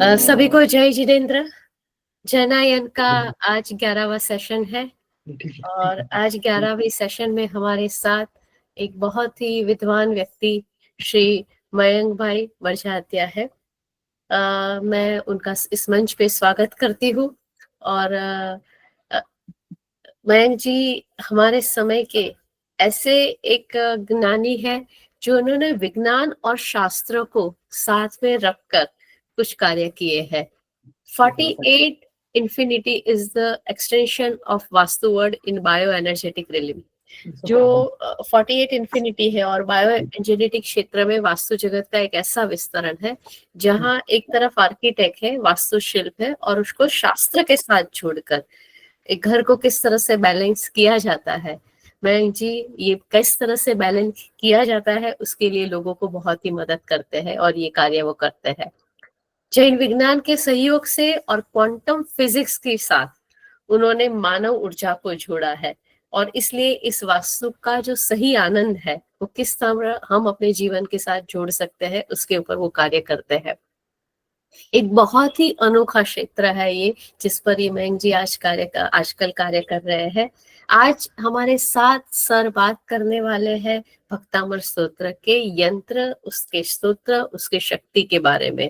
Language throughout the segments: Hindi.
सभी को जय जिनेन्द्र। जनायन का आज 11वां सेशन है और आज 11वें सेशन में हमारे साथ एक बहुत ही विद्वान व्यक्ति श्री मयंक भाई मरझातिया है। मैं उनका इस मंच पे स्वागत करती हूँ। और मयंक जी हमारे समय के ऐसे एक ज्ञानी है जो उन्होंने विज्ञान और शास्त्रों को साथ में रखकर कुछ कार्य किए हैं। 48 infinity is the extension of Vastu word in bioenergetic realm. जो 48 इन्फिनिटी है और बायोएनर्जेटिक क्षेत्र में वास्तु जगत का एक ऐसा विस्तरण है जहां एक तरफ आर्किटेक्ट है, वास्तुशिल्प है और उसको शास्त्र के साथ जोड़कर एक घर को किस तरह से बैलेंस किया जाता है। मयंक जी ये किस तरह से बैलेंस किया जाता है उसके लिए लोगों को बहुत ही मदद करते हैं और ये कार्य वो करते हैं। जैन विज्ञान के सहयोग से और क्वांटम फिजिक्स के साथ उन्होंने मानव ऊर्जा को जोड़ा है और इसलिए इस वास्तु का जो सही आनंद है वो किस तरह हम अपने जीवन के साथ जोड़ सकते हैं उसके ऊपर वो कार्य करते हैं। एक बहुत ही अनोखा क्षेत्र है ये जिस पर ये मयंक जी आजकल कार्य कर रहे हैं। आज हमारे साथ सर बात करने वाले हैं भक्तामर स्तोत्र के यंत्र, उसके स्तोत्र, उसके शक्ति के बारे में।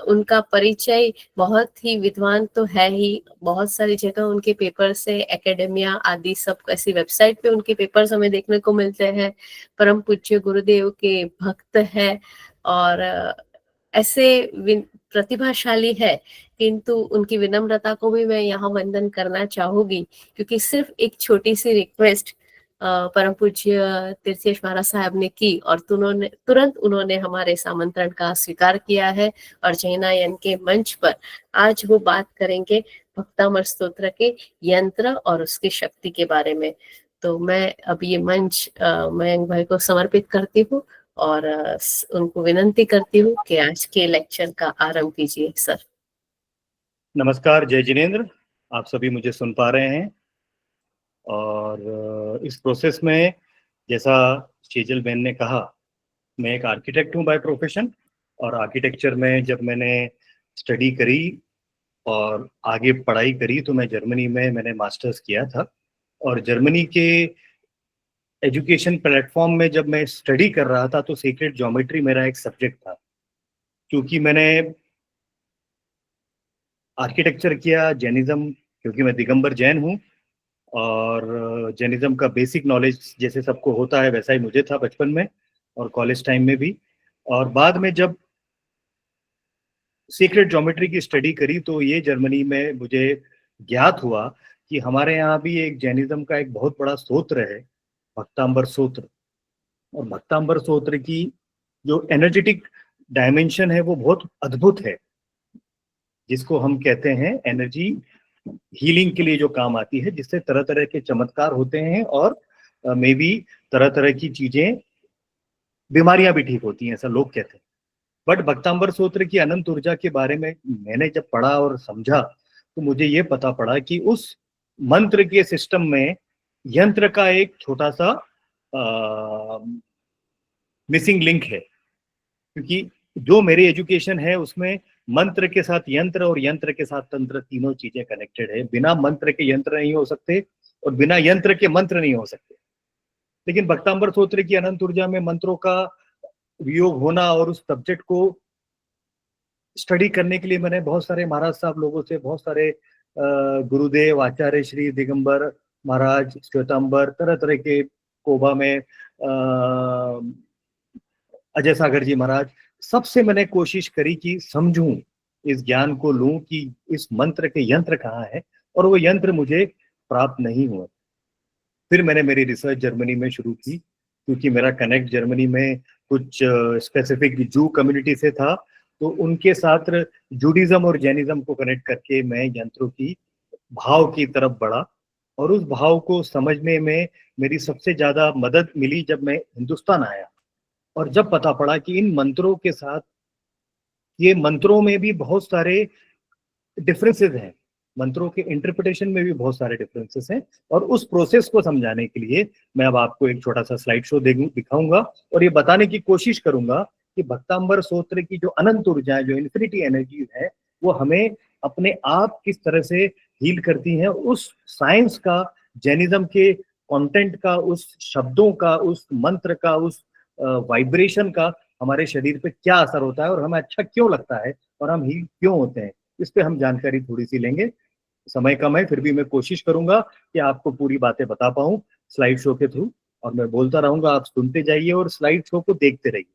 उनका परिचय बहुत ही विद्वान तो है ही, बहुत सारी जगह उनके पेपर से एकेडमिया आदि सब ऐसी वेबसाइट पे उनके पेपर्स हमें देखने को मिलते हैं। परम पूज्य गुरुदेव के भक्त है और ऐसे प्रतिभाशाली है, किंतु उनकी विनम्रता को भी मैं यहाँ वंदन करना चाहूंगी क्योंकि सिर्फ एक छोटी सी रिक्वेस्ट परम पूज्य तीर्थेश महाराज साहब ने की और तुरंत उन्होंने हमारे इस आमंत्रण का स्वीकार किया है और जैनायन के मंच पर आज वो बात करेंगे भक्तामर स्तोत्र के यंत्र और उसकी शक्ति के बारे में। तो मैं अब ये मंच मयंक भाई को समर्पित करती हूँ और उनको विनंती करती हूँ कि आज के लेक्चर का आरंभ कीजिए सर। नमस्कार, जय जिनेन्द्र। आप सभी मुझे सुन पा रहे हैं और इस प्रोसेस में जैसा शेजल बहन ने कहा, मैं एक आर्किटेक्ट हूँ बाय प्रोफेशन और आर्किटेक्चर में जब मैंने स्टडी करी और आगे पढ़ाई करी तो मैं जर्मनी में मैंने मास्टर्स किया था और जर्मनी के एजुकेशन प्लेटफॉर्म में जब मैं स्टडी कर रहा था तो सीक्रेट ज्योमेट्री मेरा एक सब्जेक्ट था। क्योंकि मैंने आर्किटेक्चर किया, जैनिज्म, क्योंकि मैं दिगंबर जैन हूँ और जैनिज्म का बेसिक नॉलेज जैसे सबको होता है वैसा ही मुझे था बचपन में और कॉलेज टाइम में भी। और बाद में जब सीक्रेट ज्योमेट्री की स्टडी करी तो ये जर्मनी में मुझे ज्ञात हुआ कि हमारे यहाँ भी एक जैनिज्म का एक बहुत बड़ा स्तोत्र है, भक्तांबर स्तोत्र। और भक्तांबर स्तोत्र की जो एनर्जेटिक डायमेंशन है वो बहुत अद्भुत है, जिसको हम कहते हैं एनर्जी हीलिंग के लिए जो काम आती है, जिससे तरह तरह के चमत्कार होते हैं और मे बी तरह तरह की चीजें, बीमारियां भी ठीक होती हैं, ऐसा लोग कहते हैं। बट भक्तांबर स्तोत्र की अनंत ऊर्जा के बारे में मैंने जब पढ़ा और समझा तो मुझे ये पता पड़ा कि उस मंत्र के सिस्टम में यंत्र का एक छोटा सा मिसिंग लिंक है। क्योंकि जो मेरी एजुकेशन है उसमें मंत्र के साथ यंत्र और यंत्र के साथ तंत्र तीनों चीजें कनेक्टेड है। बिना मंत्र के यंत्र नहीं हो सकते और बिना यंत्र के मंत्र नहीं हो सकते। लेकिन भक्तांबर स्तोत्र की अनंत ऊर्जा में मंत्रों का वियोग होना और उस सब्जेक्ट को स्टडी करने के लिए मैंने बहुत सारे महाराज साहब लोगों से, बहुत सारे गुरुदेव, आचार्य श्री दिगंबर महाराज, श्वेतांबर, तरह तरह के कोबा में अजय सागर जी महाराज, सबसे मैंने कोशिश करी कि समझूं, इस ज्ञान को लूं कि इस मंत्र के यंत्र कहाँ है, और वो यंत्र मुझे प्राप्त नहीं हुआ। फिर मैंने मेरी रिसर्च जर्मनी में शुरू की, क्योंकि मेरा कनेक्ट जर्मनी में कुछ स्पेसिफिक जू कम्युनिटी से था, तो उनके साथ जूडिज्म और जैनिज्म को कनेक्ट करके मैं यंत्रों की भाव की तरफ बढ़ा और उस भाव को समझने में मेरी सबसे ज्यादा मदद मिली जब मैं हिंदुस्तान आया और जब पता पड़ा कि इन मंत्रों के साथ, ये मंत्रों में भी बहुत सारे डिफरेंसेस हैं, मंत्रों के इंटरप्रिटेशन में भी बहुत सारे डिफरेंसेस हैं। और उस प्रोसेस को समझाने के लिए मैं अब आपको एक छोटा सा स्लाइड शो दिखाऊंगा और ये बताने की कोशिश करूंगा कि भक्तांबर स्तोत्र की जो अनंत ऊर्जा, जो इन्फिनिटी एनर्जी है, वो हमें अपने आप किस तरह से हील करती हैं, उस साइंस का, जैनिज्म के कंटेंट का, उस शब्दों का, उस मंत्र का, उस वाइब्रेशन का हमारे शरीर पे क्या असर होता है और हमें अच्छा क्यों लगता है और हम हील क्यों होते हैं, इस पे हम जानकारी थोड़ी सी लेंगे। समय कम है, फिर भी मैं कोशिश करूंगा कि आपको पूरी बातें बता पाऊं स्लाइड शो के थ्रू, और मैं बोलता रहूंगा, आप सुनते जाइए और स्लाइड शो को देखते रहिए।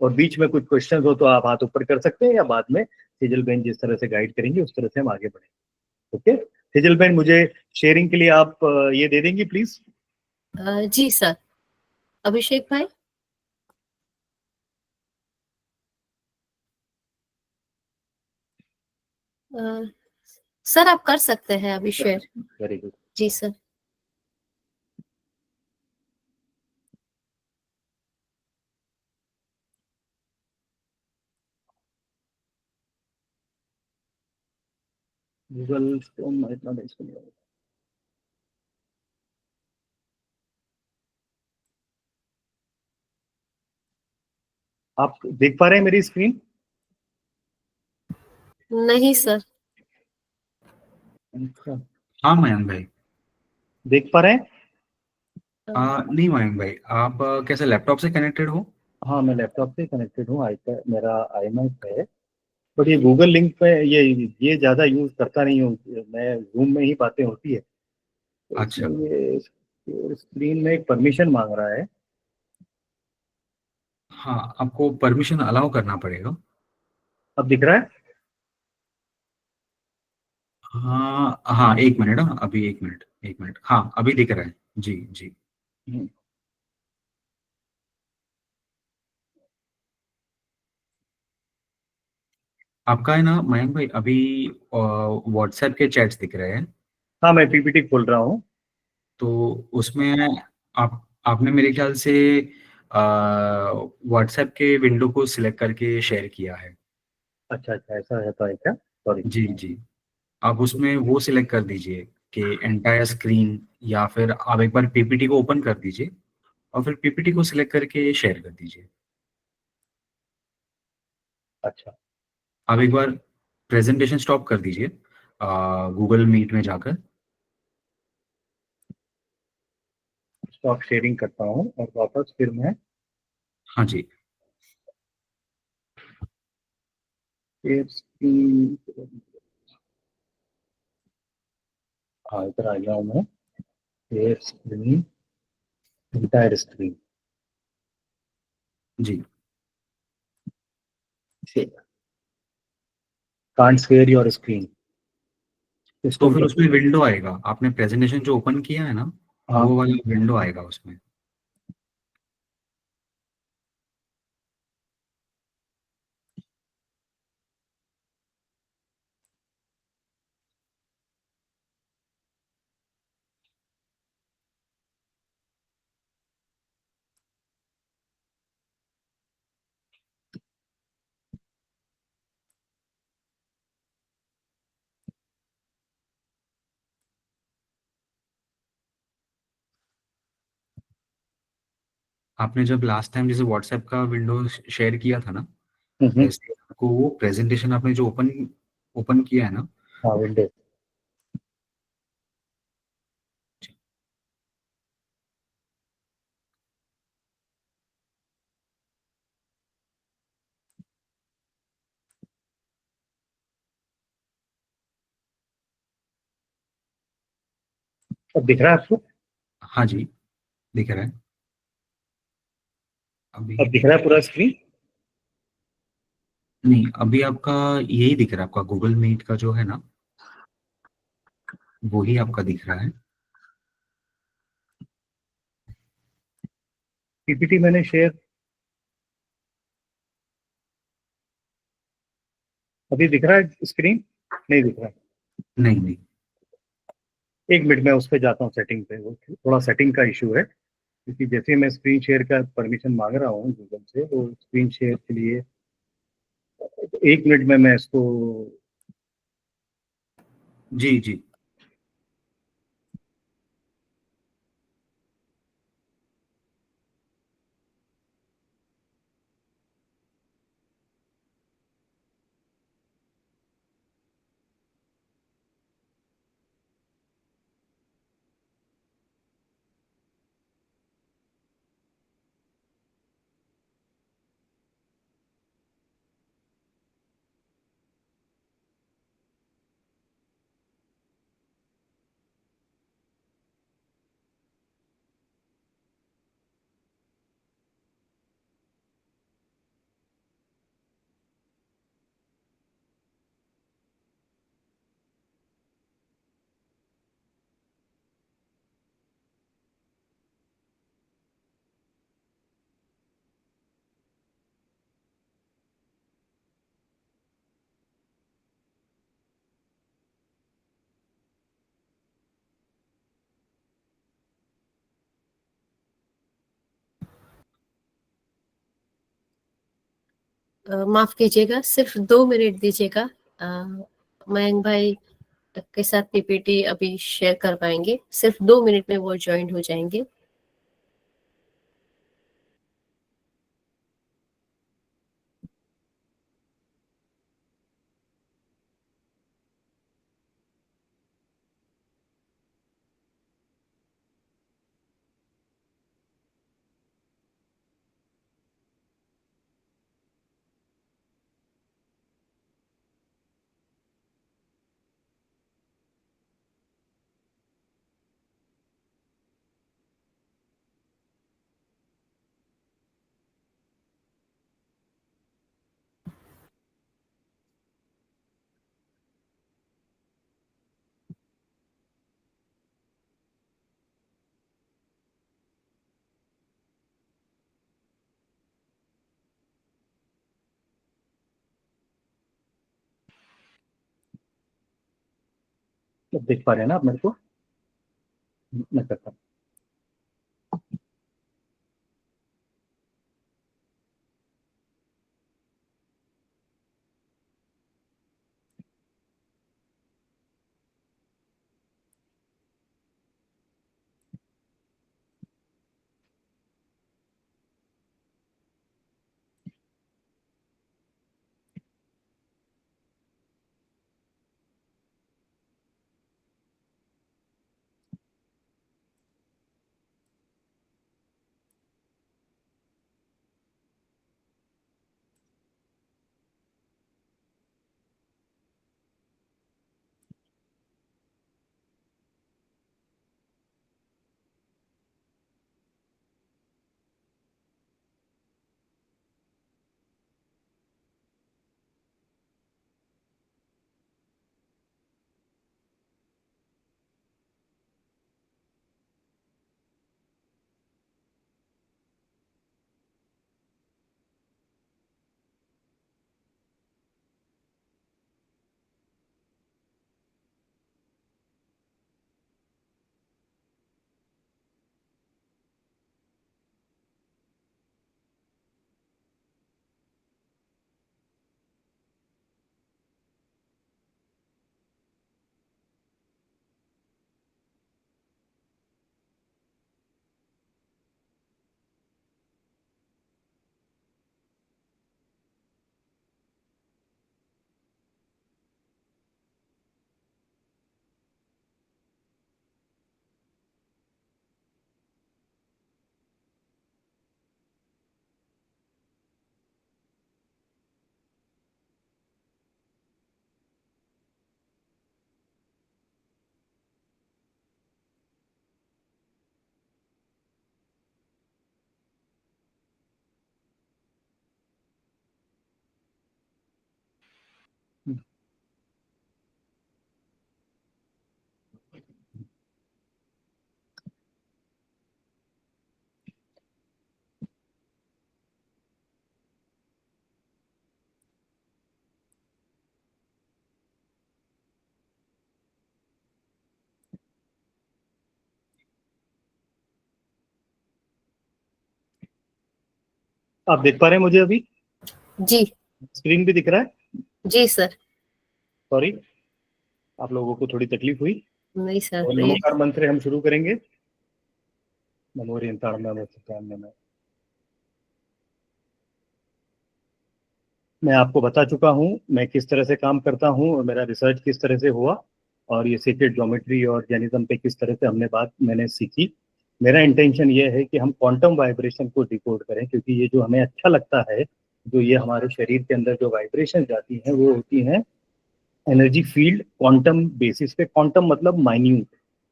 और बीच में कुछ क्वेश्चन हो तो आप हाथ ऊपर कर सकते हैं, या बाद में सेजल बहन जिस तरह से गाइड करेंगे उस तरह से हम आगे बढ़ेंगे। ओके सेजल बहन, मुझे शेयरिंग के लिए आप ये दे देंगी प्लीज। Ji sir. अभिषेक भाई। अ, सर आप कर सकते हैं अभी शेयर। Very good. जी सर। गूगल इतना नहीं सुनिए। आप देख पा रहे हैं मेरी स्क्रीन? नहीं सर। अच्छा, हाँ मयंक भाई। देख पा रहे हैं? नहीं मयंक भाई, आप कैसे लैपटॉप से कनेक्टेड हो? हाँ, मैं लैपटॉप से कनेक्टेड हूँ, आईपैड मेरा, आईमैक है। बट ये गूगल लिंक पे ये ज़्यादा यूज़ करता नहीं हूँ मैं, जूम में ही बातें होती है, तो अच्छा। इसमें ये स्क्रीन में एक परमिशन मांग रहा है। हाँ, आपको परमिशन अलाउ करना पड़ेगा। अब दिख रहा है? हाँ हाँ, एक मिनट। हाँ अभी एक मिनट, एक मिनट। हाँ अभी दिख रहा है। जी जी। हम्म, आपका है ना मयंक भाई, अभी व्हाट्सएप के चैट्स दिख रहे हैं। हाँ, मैं पीपीटी खोल रहा हूँ। तो उसमें आपने मेरे ख्याल से व्हाट्सएप के विंडो को सिलेक्ट करके शेयर किया है। अच्छा अच्छा, ऐसा रहता है क्या? सॉरी। जी जी। आप उसमें वो सिलेक्ट कर दीजिए कि एंटायर स्क्रीन, या फिर आप एक बार पीपीटी को ओपन कर दीजिए और फिर पीपीटी को सिलेक्ट करके शेयर कर दीजिए। अच्छा, आप एक बार प्रेजेंटेशन स्टॉप कर दीजिए गूगल मीट में जाकर। स्टॉप शेयरिंग करता हूँ और वापस फिर मैं हाँ जी। शेयर स्क्रीन, हाँ इधर आ गया हूँ मैं। शेयर स्क्रीन, एंटायर स्क्रीन, जी। कांट शेयर योर स्क्रीन, तो सिस्टम फिर पर। उसमें विंडो आएगा, आपने प्रेजेंटेशन जो ओपन किया है ना, हाँ, वो वाला विंडो आएगा उसमें। आपने जब लास्ट टाइम जैसे व्हाट्सएप का विंडो शेयर किया था ना, हम्म, वैसे आपको वो प्रेजेंटेशन आपने जो ओपन ओपन किया है ना। हाँ विंडो। अब दिख रहा है आपको? हाँ जी, दिख रहा है अभी। अब दिख रहा है पूरा स्क्रीन? नहीं, अभी आपका यही दिख रहा है, आपका गूगल मीट का जो है ना, वो ही आपका दिख रहा है। पीपीटी मैंने शेयर, अभी दिख रहा है स्क्रीन? नहीं दिख रहा है। नहीं नहीं। एक मिनट में उस पर जाता हूँ सेटिंग पे, वो थोड़ा सेटिंग का इशू है, क्योंकि जैसे ही मैं स्क्रीन शेयर का परमिशन मांग रहा हूँ गूगल से, तो स्क्रीन शेयर के लिए एक मिनट में मैं इसको, जी जी। माफ कीजिएगा, सिर्फ 2 मिनट दीजिएगा। मयंक भाई के साथ पीपीटी अभी शेयर कर पाएंगे, सिर्फ 2 मिनट में वो ज्वाइन हो जाएंगे। अब देख पा रहे हैं ना आप मेरे को? मैं करता हूँ। आप देख पा रहे हैं मुझे अभी? जी स्क्रीन भी दिख रहा है? जी सर। सॉरी, आप लोगों को थोड़ी तकलीफ हुई। नहीं सर, और नमस्कार मंत्र हम शुरू करेंगे। मैं आपको बता चुका हूँ मैं किस तरह से काम करता हूँ और मेरा रिसर्च किस तरह से हुआ और ये सीक्रेट ज्योमेट्री और जैनिज्म पे किस तरह से मैंने सीखी। मेरा इंटेंशन ये है कि हम क्वांटम वाइब्रेशन को डिकोड करें, क्योंकि ये जो हमें अच्छा लगता है, जो ये हमारे शरीर के अंदर जो वाइब्रेशन जाती हैं वो होती हैं एनर्जी फील्ड क्वांटम बेसिस पे। क्वांटम मतलब माइन्यूट,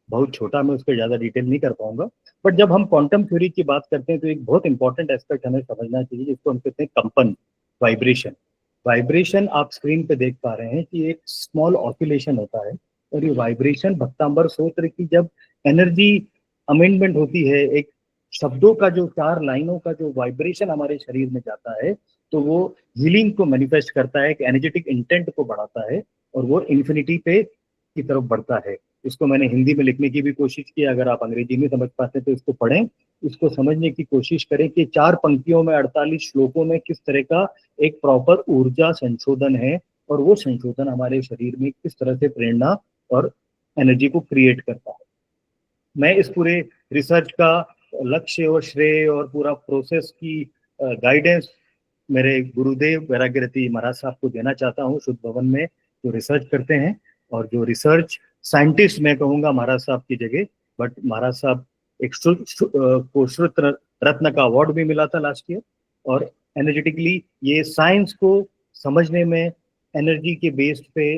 बहुत छोटा, मैं उस पर ज़्यादा डिटेल नहीं कर पाऊंगा। बट जब हम क्वांटम थ्योरी की बात करते हैं तो एक बहुत इंपॉर्टेंट एस्पेक्ट हमें समझना चाहिए, जिसको हम कहते हैं कंपन, वाइब्रेशन। वाइब्रेशन आप स्क्रीन पे देख पा रहे हैं कि एक स्मॉल ऑसिलेशन होता है, और ये वाइब्रेशन भक्तांबर सूत्र की जब एनर्जी अमेंडमेंट होती है, एक शब्दों का जो 4 लाइनों का जो वाइब्रेशन हमारे शरीर में जाता है, तो वो हीलिंग को मैनिफेस्ट करता है, एक एनर्जेटिक इंटेंट को बढ़ाता है, और वो इन्फिनिटी पे की तरफ बढ़ता है। इसको मैंने हिंदी में लिखने की भी कोशिश की, अगर आप अंग्रेजी में समझ पाते हैं तो इसको पढ़ें। इसको समझने की कोशिश करें कि 4 पंक्तियों में 48 श्लोकों में किस तरह का एक प्रॉपर ऊर्जा संशोधन है, और वो संशोधन हमारे शरीर में किस तरह से प्रेरणा और एनर्जी को क्रिएट करता है। मैं इस पूरे रिसर्च का लक्ष्य और श्रेय और पूरा प्रोसेस की गाइडेंस मेरे गुरुदेव वैराग्यरति महाराज साहब को देना चाहता हूँ, शुद्ध भवन में जो रिसर्च करते हैं और जो रिसर्च साइंटिस्ट मैं कहूँगा महाराज साहब की जगह, बट महाराज साहब एक को श्रुत रत्न का अवार्ड भी मिला था लास्ट ईयर, और एनर्जेटिकली ये साइंस को समझने में, एनर्जी के बेस्ड पे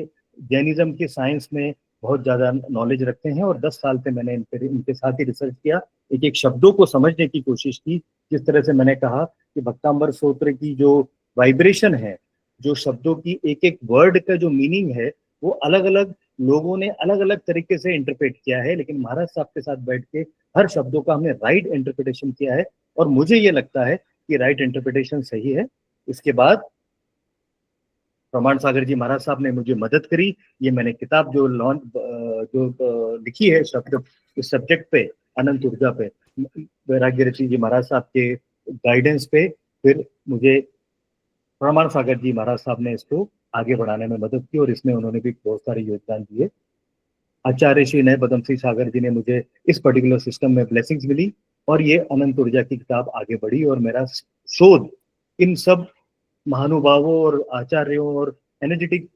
जैनिज्म के साइंस में बहुत ज़्यादा नॉलेज रखते हैं, और 10 साल से मैंने इनके साथ ही रिसर्च किया, एक एक शब्दों को समझने की कोशिश की। जिस तरह से मैंने कहा कि भक्तांबर स्तोत्र की जो वाइब्रेशन है, जो शब्दों की एक एक वर्ड का जो मीनिंग है, वो अलग अलग लोगों ने अलग अलग तरीके से इंटरप्रेट किया है, लेकिन महाराज साहब के साथ बैठ के हर शब्दों का हमने राइट इंटरप्रिटेशन किया है, और मुझे ये लगता है कि राइट इंटरप्रिटेशन सही है। इसके बाद प्रमाण सागर जी महाराज साहब ने मुझे मदद करी। ये मैंने किताब जो लिखी है शब्द इस सब्जेक्ट पे, अनंत ऊर्जा पे, वैराग्यरति जी महाराज साहब के गाइडेंस पे, फिर मुझे प्रमाण सागर जी महाराज साहब ने इसको आगे बढ़ाने में मदद की, और इसमें उन्होंने भी बहुत सारे योगदान दिए। आचार्य श्री नए पदम सिंह सागर जी ने मुझे इस पर्टिकुलर सिस्टम में ब्लेसिंग्स मिली, और ये अनंत ऊर्जा की किताब आगे बढ़ी, और मेरा शोध इन सब महानुभावों और आचार्यों और एनर्जेटिक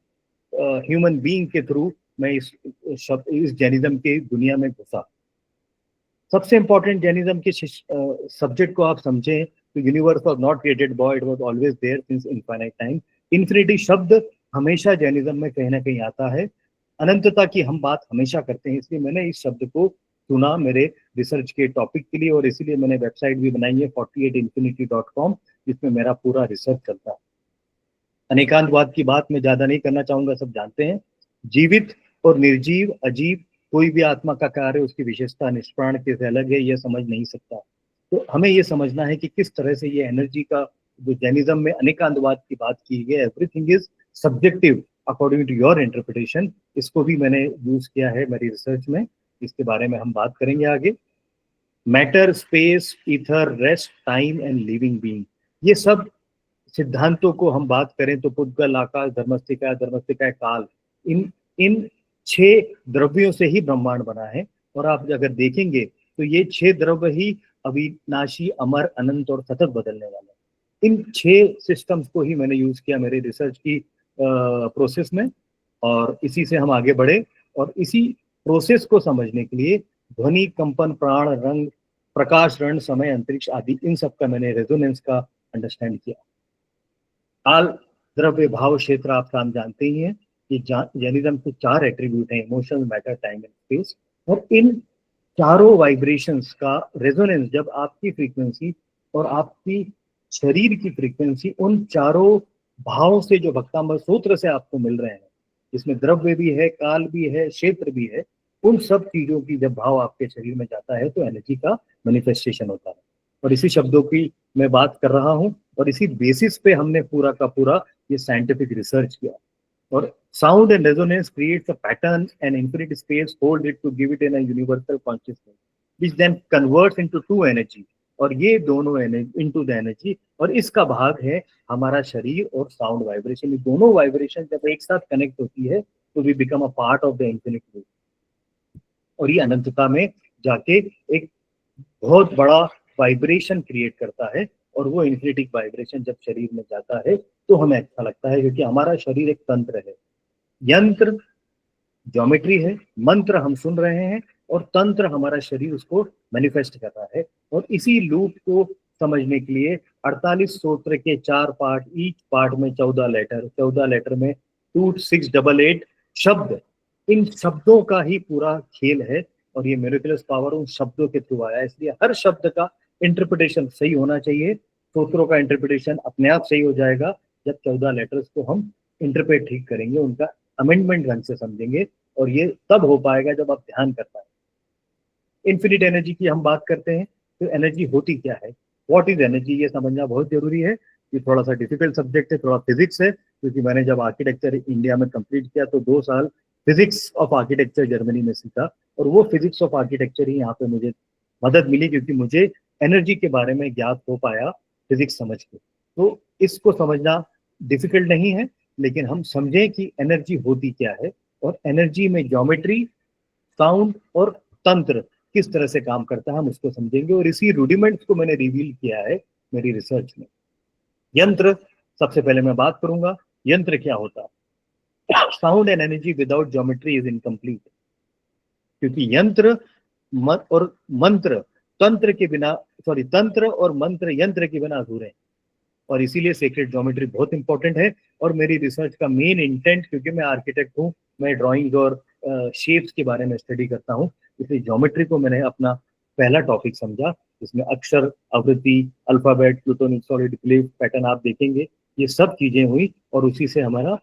ह्यूमन बीइंग के थ्रू मैं इस जैनिज्म की दुनिया में घुसा। सबसे इंपॉर्टेंट जैनिज्म के सब्जेक्ट को आप समझें तो universe was not created by, it was always there since infinite time. Infinity शब्द हमेशा जैनिज्म में कहीं ना कहीं आता है, अनंतता की हम बात हमेशा करते हैं, इसलिए मैंने इस शब्द को चुना मेरे रिसर्च के टॉपिक के लिए, और इसीलिए मैंने वेबसाइट भी बनाई है 48infinity.com, जिसमें मेरा पूरा रिसर्च चलता है। अनेकांतवाद की बात मैं ज्यादा नहीं करना चाहूंगा, सब जानते हैं। जीवित और निर्जीव, अजीब, कोई भी आत्मा का कार्य, उसकी विशेषता निष्प्राण से अलग है, यह समझ नहीं सकता। तो हमें यह समझना है कि किस तरह से ये एनर्जी का जो जैनिज्म में अनेकांतवाद की बात की गई, everything is subjective according to your interpretation, इसको भी मैंने यूज किया है मेरी रिसर्च में, इसके बारे में हम बात करेंगे आगे। Matter, space, ether, rest, time and living being, ये सब सिद्धांतों को हम बात करें तो पुद्गल, आकाश, धर्मस्थिका, काल, इन 6 द्रव्यों से ही ब्रह्मांड बना है, और आप अगर देखेंगे तो ये 6 द्रव्य ही अविनाशी, अमर, अनंत और सतत बदलने वाले। इन 6 सिस्टम्स को ही मैंने यूज किया मेरे रिसर्च की प्रोसेस में, और इसी से हम आगे बढ़े, और इसी प्रोसेस को समझने के लिए ध्वनि, कंपन, प्राण, रंग, प्रकाश, रण, समय, अंतरिक्ष आदि, इन सब का मैंने रेजोनेंस का अंडरस्टैंड किया। काल, द्रव्य, भाव, क्षेत्र आप काम जानते ही हैं। ये जैनिज्म के 4 एट्रीब्यूट हैं, emotion, matter, time and space, और इन चारों वाइब्रेशंस का रेजोनेंस जब आपकी फ्रीक्वेंसी और आपकी शरीर की फ्रीक्वेंसी उन चारों भावों से जो भक्तांबर सूत्र से आपको मिल रहे हैं, जिसमें द्रव्य भी है, काल भी है, क्षेत्र भी है, उन सब चीजों की जब भाव आपके शरीर में जाता है तो एनर्जी का मैनिफेस्टेशन होता है। और इसी शब्दों की मैं बात कर रहा हूं, और इसी बेसिस पे हमने पूरा का पूरा ये साइंटिफिक रिसर्च किया। और sound and resonance creates a pattern and infinite space hold it to give it in a universal consciousness which then converts into 2 energy, और ये दोनों इनटू द एनर्जी, और इसका भाग है हमारा शरीर और साउंड वाइब्रेशन। ये दोनों वाइब्रेशन जब एक साथ कनेक्ट होती है तो we become a part of the infinite loop, और ये अनंतता में जाके एक बहुत बड़ा वाइब्रेशन क्रिएट करता है, और वो इन्फिनिटी वाइब्रेशन जब शरीर में जाता है तो हमें अच्छा लगता है, क्योंकि हमारा शरीर एक तंत्र है। यंत्र ज्योमेट्री है, मंत्र हम सुन रहे हैं, और तंत्र हमारा शरीर उसको मैनिफेस्ट कर रहा है। और इसी लूप को समझने के लिए 48 सूत्र के 4 पार्ट, ईच पार्ट में 14 लेटर, 14 लेटर में 2688 शब्द, इन शब्दों का ही पूरा खेल है, और ये मिरेकलस पावर उन शब्दों के थ्रू आया। इसलिए हर शब्द का इंटरप्रिटेशन सही होना चाहिए। सूत्रों का इंटरप्रिटेशन अपने आप सही हो जाएगा जब 14 लेटर्स को हम इंटरप्रेट ठीक करेंगे, उनका अमेंडमेंट ढंग से समझेंगे, और ये तब हो पाएगा जब आप ध्यान कर पाएंगे। इन्फिनिट एनर्जी की हम बात करते हैं तो एनर्जी होती क्या है, व्हाट इज एनर्जी, ये समझना बहुत जरूरी है। ये थोड़ा सा डिफिकल्ट सब्जेक्ट है, थोड़ा फिजिक्स है, क्योंकि मैंने जब आर्किटेक्चर इंडिया में कंप्लीट किया तो 2 साल फिजिक्स ऑफ आर्किटेक्चर जर्मनी में सीखा, और वो फिजिक्स ऑफ आर्किटेक्चर ही यहाँ पे मुझे मदद मिली, क्योंकि मुझे एनर्जी के बारे में ज्ञात हो पाया फिजिक्स समझ के। तो इसको समझना डिफिकल्ट नहीं है, लेकिन हम समझें कि एनर्जी होती क्या है और एनर्जी में ज्योमेट्री, साउंड और तंत्र किस तरह से काम करता है, हम उसको समझेंगे। और इसी रूडिमेंट्स को मैंने रिवील किया है मेरी रिसर्च में। यंत्र, सबसे पहले मैं बात करूंगा यंत्र क्या होता है। Sound and energy without geometry is incomplete, क्योंकि यंत्र और मंत्र तंत्र के बिना, सॉरी, तंत्र और मंत्र यंत्र के बिना अधूरे हैं। और इसीलिए सेक्रेड ज्योमेट्री बहुत इंपॉर्टेंट है। और मेरी रिसर्च का मेन इंटेंट, क्योंकि मैं आर्किटेक्ट हूँ, मैं ड्राइंग्स और शेप्स के बारे में स्टडी करता हूँ, इसलिए ज्योमेट्री को मैंने अपना पहला टॉपिक समझा। इसमें अक्षर, आवृत्ति, alphabet, plutonic solid, glyph, pattern आप देखेंगे, ये सब चीजें हुई और उसी से हमारा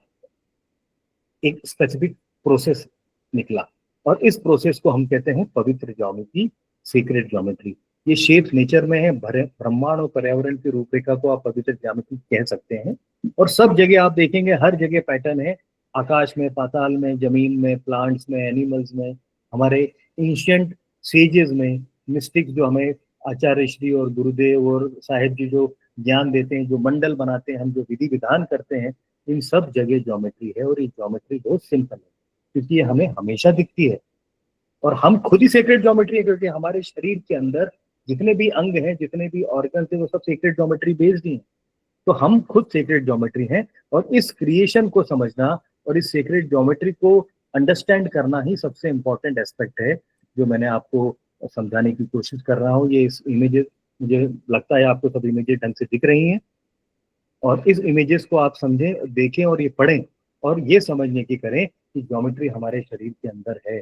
एक स्पेसिफिक प्रोसेस निकला। और इस प्रोसेस को हम कहते हैं पवित्र ज्योमेट्री, सीक्रेट ज्योमेट्री। ये शेप नेचर में है, ब्रह्मांड और पर्यावरण की रूपरेखा को आप पवित्र ज्योमेट्री कह सकते हैं। और सब जगह आप देखेंगे, हर जगह पैटर्न है, आकाश में, पाताल में, जमीन में, प्लांट्स में, एनिमल्स में, हमारे एंशिएंट सेजेस में, मिस्टिक्स जो हमें आचार्य श्री और गुरुदेव और साहिब जी जो ज्ञान देते हैं, जो मंडल बनाते हैं, हम जो विधि विधान करते हैं, इन सब जगह ज्योमेट्री है। और ये ज्योमेट्री बहुत सिंपल है, क्योंकि ये हमें हमेशा दिखती है। और हम खुद ही सेक्रेट ज्योमेट्री है, क्योंकि हमारे शरीर के अंदर जितने भी अंग हैं, जितने भी ऑर्गन थे, वो सब सेक्रेट ज्योमेट्री बेस्ड ही हैं। तो हम खुद सेक्रेट ज्योमेट्री हैं। और इस क्रिएशन को समझना और इस सेक्रेट ज्योमेट्री को अंडरस्टैंड करना ही सबसे इंपॉर्टेंट एस्पेक्ट है, जो मैंने आपको समझाने की कोशिश कर रहा हूँ। ये इस इमेजेस, मुझे लगता है आपको सब इमेजेस ढंग से दिख रही हैं, और इस इमेजेस को आप समझें, देखें और ये पढ़ें और ये समझने की करें कि ज्योमेट्री हमारे शरीर के अंदर है।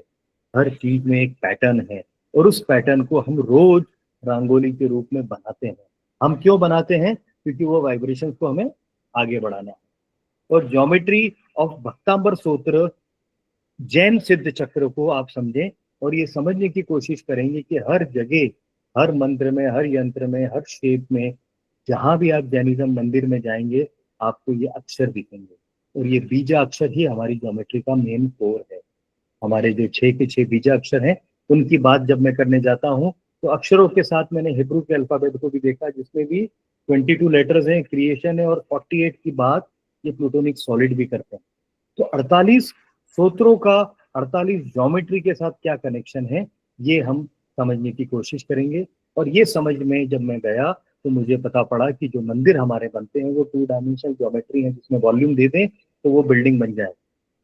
हर चीज में एक पैटर्न है, और उस पैटर्न को हम रोज रंगोली के रूप में बनाते हैं। हम क्यों बनाते हैं? क्योंकि वो वाइब्रेशंस को हमें आगे बढ़ाना है। और ज्योमेट्री ऑफ भक्तांबर सूत्र, जैन सिद्ध चक्र को आप समझें और ये समझने की कोशिश करेंगे कि हर जगह, हर मंत्र में, हर यंत्र में, हर शेप में, जहां भी आप जैनिज्म मंदिर में जाएंगे, आपको ये अक्षर दिखेंगे। और ये बीजा अक्षर ही हमारी ज्योमेट्री का मेन कोर है। हमारे जो 6 के 6 बीजा अक्षर हैं, उनकी बात जब मैं करने जाता हूँ, तो अक्षरों के साथ मैंने हिब्रू के अल्फाबेट को भी देखा, जिसमें भी 22 लेटर्स हैं, क्रिएशन है, और 48 की बात ये प्लूटोनिक सॉलिड भी करते हैं। तो 48 सूत्रों का 48 ज्योमेट्री के साथ क्या कनेक्शन है, ये हम समझने की कोशिश करेंगे। और ये समझ में जब मैं गया, तो मुझे पता पड़ा कि जो मंदिर हमारे बनते हैं वो 2 डायमेंशनल ज्योमेट्री है, जिसमें वॉल्यूम दे दें तो वो बिल्डिंग बन जाए।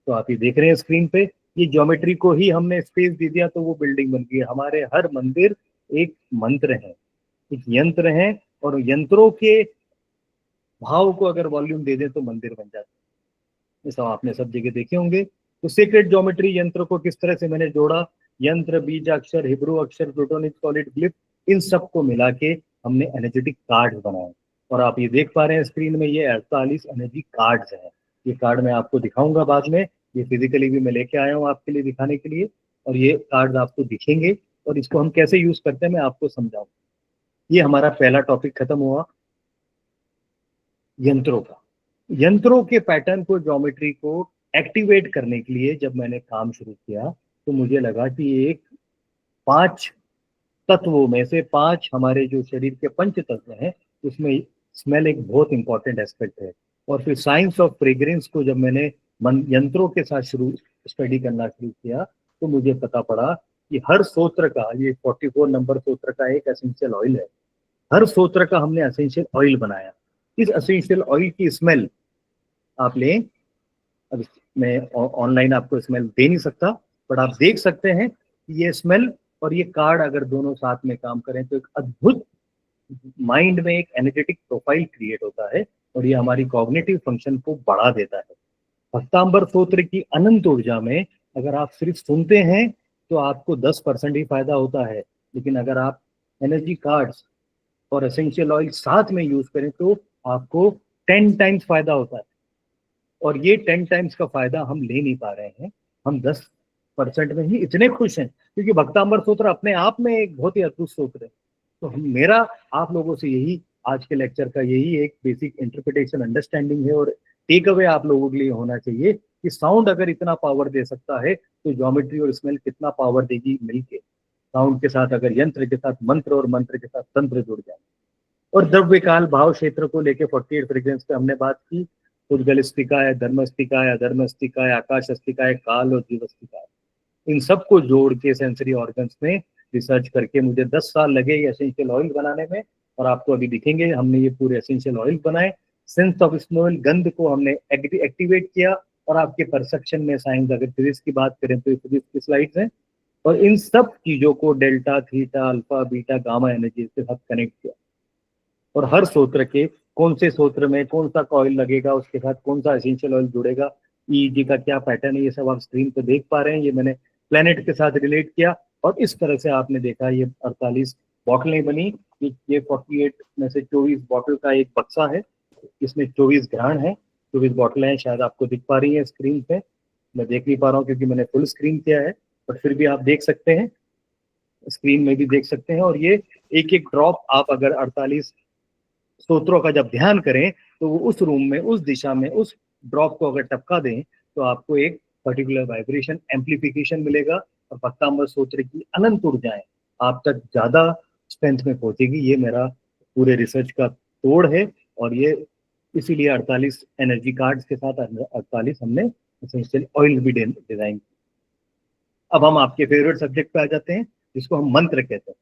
तो आप ये देख रहे हैं स्क्रीन पे, ये ज्योमेट्री को ही हमने स्पेस दे दिया तो वो बिल्डिंग बन गई। हमारे हर मंदिर एक मंत्र है, एक यंत्र है, और यंत्रों के भाव को अगर वॉल्यूम दे दें तो मंदिर बन जाता है। ये सब आपने सब जगह देखे होंगे। तो सीक्रेट ज्योमेट्री यंत्र को किस तरह से मैंने जोड़ा, यंत्र, बीज अक्षर, हिब्रू अक्षर, प्लूटोनिक सॉलिड, ग्लिफ, इन सब को मिला के हमने एनर्जेटिक कार्ड बनाए। और आप ये देख पा रहे हैं स्क्रीन में, ये 48 एनर्जी कार्ड्स हैं। ये कार्ड मैं आपको दिखाऊंगा बाद में, ये फिजिकली भी मैं लेके आया हूँ आपके लिए दिखाने के लिए, और ये कार्ड आपको दिखेंगे। और इसको हम कैसे यूज करते हैं मैं आपको समझाऊंगा। ये हमारा पहला टॉपिक खत्म हुआ यंत्रों का। यंत्रों के पैटर्न को, ज्योमेट्री को एक्टिवेट करने के लिए जब मैंने काम शुरू किया, तो मुझे लगा कि एक 5 तत्वों में से 5 हमारे जो शरीर के पंच तत्व हैं, उसमें स्मेल एक बहुत इंपॉर्टेंट एस्पेक्ट है। और फिर साइंस ऑफ फ्रेग्रेंस को जब मैंने यंत्रों के साथ स्टडी करना शुरू किया, तो मुझे पता पड़ा कि हर सूत्र का, ये 44 नंबर सूत्र का एक एसेंशियल ऑयल है। हर सूत्र का हमने एसेंशियल ऑयल बनाया। इस एसेंशियल ऑयल की स्मेल आप लें, अब मैं ऑनलाइन आपको स्मेल दे नहीं सकता, बट आप देख सकते हैं कि ये स्मेल और ये कार्ड अगर दोनों साथ में काम करें तो एक अद्भुत माइंड में एक एनर्जेटिक प्रोफाइल क्रिएट होता है, और ये हमारी कॉग्निटिव फंक्शन को बढ़ा देता है। भक्तांबर सूत्र की अनंत ऊर्जा में अगर आप सिर्फ सुनते हैं तो आपको 10% ही फायदा होता है, लेकिन अगर आप एनर्जी कार्ड्स और एसेंशियल ऑयल साथ में यूज करें तो आपको 10 टाइम्स फायदा होता है। और ये 10 टाइम्स का फायदा हम ले नहीं पा रहे हैं, हम 10% में ही इतने खुश हैं, क्योंकि भक्तांबर सूत्र अपने आप में एक बहुत ही अद्भुत सूत्र है। तो मेरा आप लोगों से यही, आज के लेक्चर का यही एक बेसिक इंटरप्रिटेशन, अंडरस्टैंडिंग है, और टेक अवे आप लोगों के लिए होना चाहिए कि साउंड अगर इतना पावर दे सकता है तो ज्योमेट्री और स्मेल कितना पावर देगी मिलके। साउंड के साथ अगर यंत्र के साथ मंत्र और मंत्र के साथ तंत्र जुड़ जाए। और द्रव्य काल भाव क्षेत्र को लेके 48 फ्रीक्वेंसी पे हमने बात की। उद्गलस्तिकाय, धर्मस्तिकाय, अधर्मस्तिकाय, आकाशस्तिकाय, काल और जीवस्तिकाय, इन सबको जोड़ के सेंसरी ऑर्गन्स में रिसर्च करके मुझे 10 साल लगे ये एसेंशियल ऑयल बनाने में। और आपको अभी दिखेंगे हमने ये पूरे एसेंशियल ऑयल बनाए। सेंस ऑफ स्मेल, गंध को हमने एक्टिवेट किया। और आपके परसेप्शन में साइंस, अगर फिजिक्स की बात करें तो फिजिक्स की स्लाइड्स हैं। और इन सब चीजों को delta, theta, alpha, beta, gamma energy के साथ कनेक्ट किया। और हर सूत्र के कौन से सूत्र में कौन सा कॉइल लगेगा, उसके साथ कौन सा एसेंशियल ऑयल जुड़ेगा, ईईजी का क्या पैटर्न है, ये सब आप स्क्रीन पे देख पा रहे हैं। ये मैंने प्लेनेट के साथ रिलेट किया और इस तरह से आपने देखा ये 48 बॉटलें बनी। ये 48 में से 24 बॉटल का एक बक्सा है। इसमें 24 घ्राण है, 24 बॉटलें हैं। शायद आपको दिख पा रही है स्क्रीन पे, मैं देख नहीं पा रहा हूँ क्योंकि मैंने फुल स्क्रीन किया है, बट फिर भी आप देख सकते हैं, स्क्रीन में भी देख सकते हैं। और ये एक एक ड्रॉप आप अगर 48 स्तोत्रों का जब ध्यान करें तो वो उस रूम में, उस दिशा में, उस ड्रॉप को अगर टपका दें तो आपको एक पर्टिकुलर वाइब्रेशन एम्पलीफिकेशन मिलेगा। और भक्तांबर स्तोत्र की अनंत ऊर्जाएं आप तक ज्यादा स्ट्रेंथ में पहुंचेगी। ये मेरा पूरे रिसर्च का तोड़ है। और ये इसीलिए 48 एनर्जी कार्ड्स के साथ 48 हमने एसेंशियल ऑयल भी डिजाइन। अब हम आपके फेवरेट सब्जेक्ट पे आ जाते हैं, जिसको हम मंत्र कहते हैं।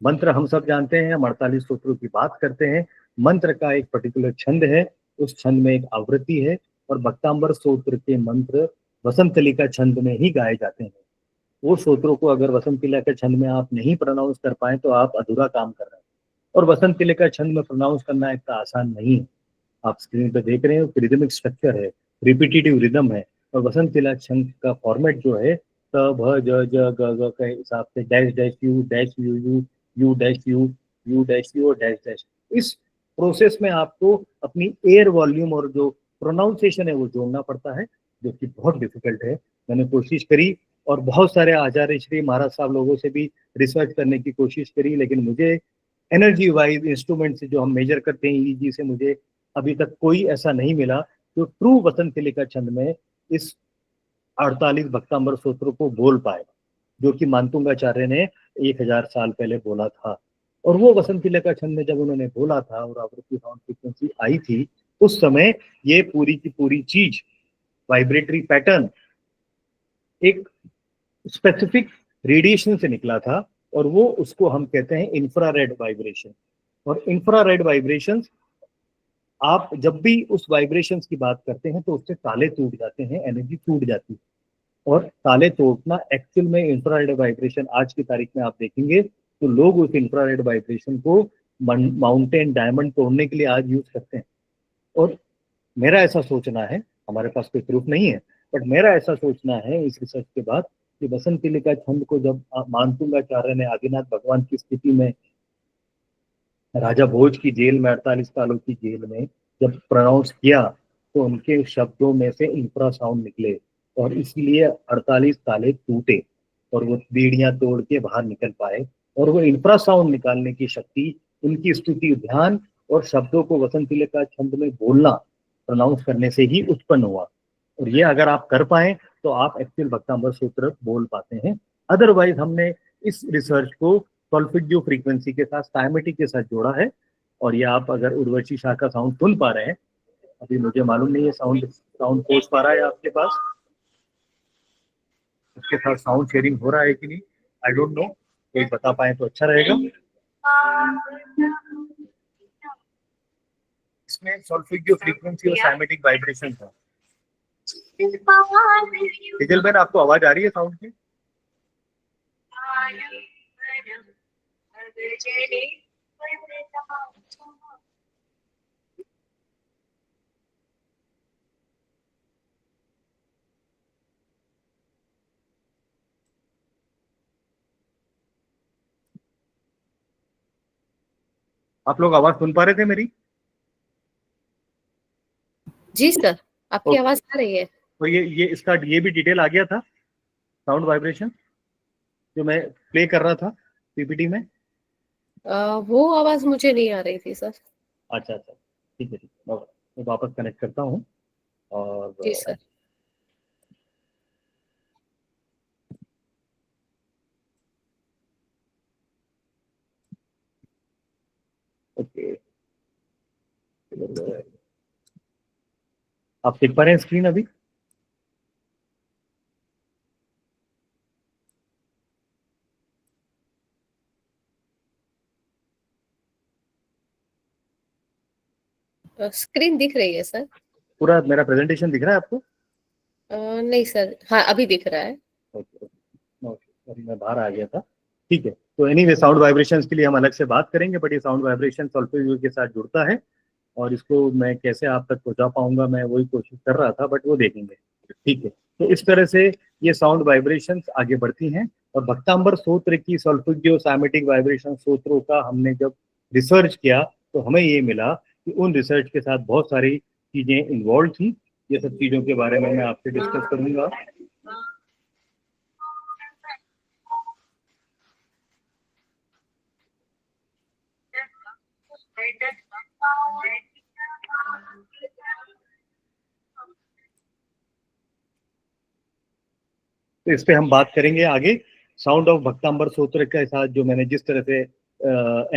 मंत्र हम सब जानते हैं, हम 48 सूत्रों की बात करते हैं। मंत्र का एक पर्टिकुलर छंद है, उस छंद में एक आवृत्ति है। और भक्तांबर सूत्र के मंत्र वसंतलिका छंद में ही गाए जाते हैं। वो सूत्रों को अगर वसंतलिका छंद में आप नहीं प्रोनाउंस कर पाए तो आप अधूरा काम कर रहे हैं। और वसंतलिका छंद में प्रोनाउंस करना इतना आसान नहीं है। आप स्क्रीन पर देख रहे हैं, रिदमिक स्ट्रक्चर है, रिपीटेटिव रिदम है। और वसंतलिका छंद का फॉर्मेट जो है त भ ज ज ग ग के हिसाब से dash dash you dash you you you dash you dash you और डैश डैश। इस प्रोसेस में आपको अपनी एयर वॉल्यूम और जो प्रोनाउंसिएशन है वो जोड़ना पड़ता है, जो कि बहुत डिफिकल्ट है। मैंने कोशिश करी और बहुत सारे आचार्य श्री महाराज साहब लोगों से भी रिसर्च करने की कोशिश करी, लेकिन मुझे एनर्जी वाइज इंस्ट्रूमेंट से जो हम मेजर करते हैं ईईजी से, मुझे अभी तक कोई ऐसा नहीं मिला जो ट्रू वसंतलिका छंद में इस 48 भक्तांबर सूत्रों को बोल पाए, जो कि मानतुंगाचार्य ने 1000 साल पहले बोला था। और वो वसंतलिका छंद में जब उन्होंने बोला था और आवृत्ति साउंड फ्रीक्वेंसी आई थी, उस समय ये पूरी की पूरी चीज वाइब्रेटरी पैटर्न एक स्पेसिफिक रेडिएशन से निकला था। और वो उसको हम कहते हैं इंफ्रारेड वाइब्रेशन। और इंफ्रारेड वाइब्रेशंस, आप जब भी उस वाइब्रेशंस की बात करते हैं तो उससे ताले टूट जाते हैं, एनर्जी टूट जाती है। और ताले तोड़ना एक्चुअल में इंफ्रारेड वाइब्रेशन, आज की तारीख में आप देखेंगे तो लोग उस इंफ्रारेड वाइब्रेशन को माउंटेन, डायमंड तोड़ने के लिए आज यूज करते हैं। और मेरा ऐसा सोचना है, हमारे पास कोई प्रूफ नहीं है, बट मेरा ऐसा सोचना है इस रिसर्च के बाद कि वसंतलिका छंद को जब मानतुंगाचार्य ने आदिनाथ भगवान की स्थिति में राजा भोज की जेल में 48 सालों की जेल में जब प्रोनाउंस किया तो उनके शब्दों में से इंफ्रासाउंड निकले और इसीलिए 48 ताले टूटे और वो बीड़ियां तोड़ के बाहर निकल पाए। और वो इंफ्रासाउंड निकालने की शक्ति, उनकी स्तुति, ध्यान और शब्दों को वसंतलिका छंद में बोलना, प्रोनाउंस करने से ही उत्पन्न हुआ। और ये अगर आप कर पाए तो आप एक्चुअल भक्तांबर सूत्र बोल पाते हैं। अदरवाइज हमने इस रिसर्च को सॉल्फिडियो फ्रीक्वेंसी के साथ, साइमेटिक के साथ जोड़ा है। और ये आप अगर उर्वशी शाह का साउंड सुन पा रहे हैं, अभी मुझे मालूम नहीं है साउंड पहुंच पा रहा है आपके पास, उसके साथ साउंड शेयरिंग हो रहा है कि नहीं, आई डोंट नो, कोई बता पाए तो अच्छा रहेगा। इसमें सॉल्फिडियो फ्रीक्वेंसी और साइमेटिक वाइब्रेशन है। डिजिल मैन, आपको आवाज आ रही है साउंड की? आप लोग आवाज सुन पा रहे थे मेरी? जी सर, आपकी आवाज आ रही है। तो ये इसका ये भी डिटेल आ गया था, साउंड वाइब्रेशन जो मैं प्ले कर रहा था पीपीटी में। वो आवाज मुझे नहीं आ रही थी सर। अच्छा अच्छा, ठीक है ठीक है, मैं वापस कनेक्ट करता हूँ। और जी सर। ओके, आप देख पा रहे हैं स्क्रीन अभी? स्क्रीन दिख रही है सर? पूरा मेरा प्रेजेंटेशन दिख रहा है आपको? नहीं सर, हाँ अभी दिख रहा है। ओके, सॉरी मैं बाहर आ गया था। ठीक है, तो एनीवे साउंड वाइब्रेशंस के लिए हम अलग से बात करेंगे, बट ये साउंड वाइब्रेशन सॉल्फेजियो के साथ जुड़ता है और इसको मैं कैसे आप तक पहुंचा पाऊंगा मैं वही कोशिश कर रहा था, बट वो देखेंगे। ठीक है, तो इस तरह से ये साउंड वाइब्रेशंस आगे बढ़ती हैं और भक्तांबर स्तोत्र की सॉल्फेजियो साइमेटिक वाइब्रेशन सूत्रों का हमने जब रिसर्च किया तो हमें ये मिला कि उन रिसर्च के साथ बहुत सारी चीजें इन्वॉल्व थी। ये सब चीजों के बारे में मैं आपसे डिस्कस करूंगा। तो इस पे हम बात करेंगे आगे। साउंड ऑफ भक्तांबर स्तोत्र के साथ जो मैंने जिस तरह से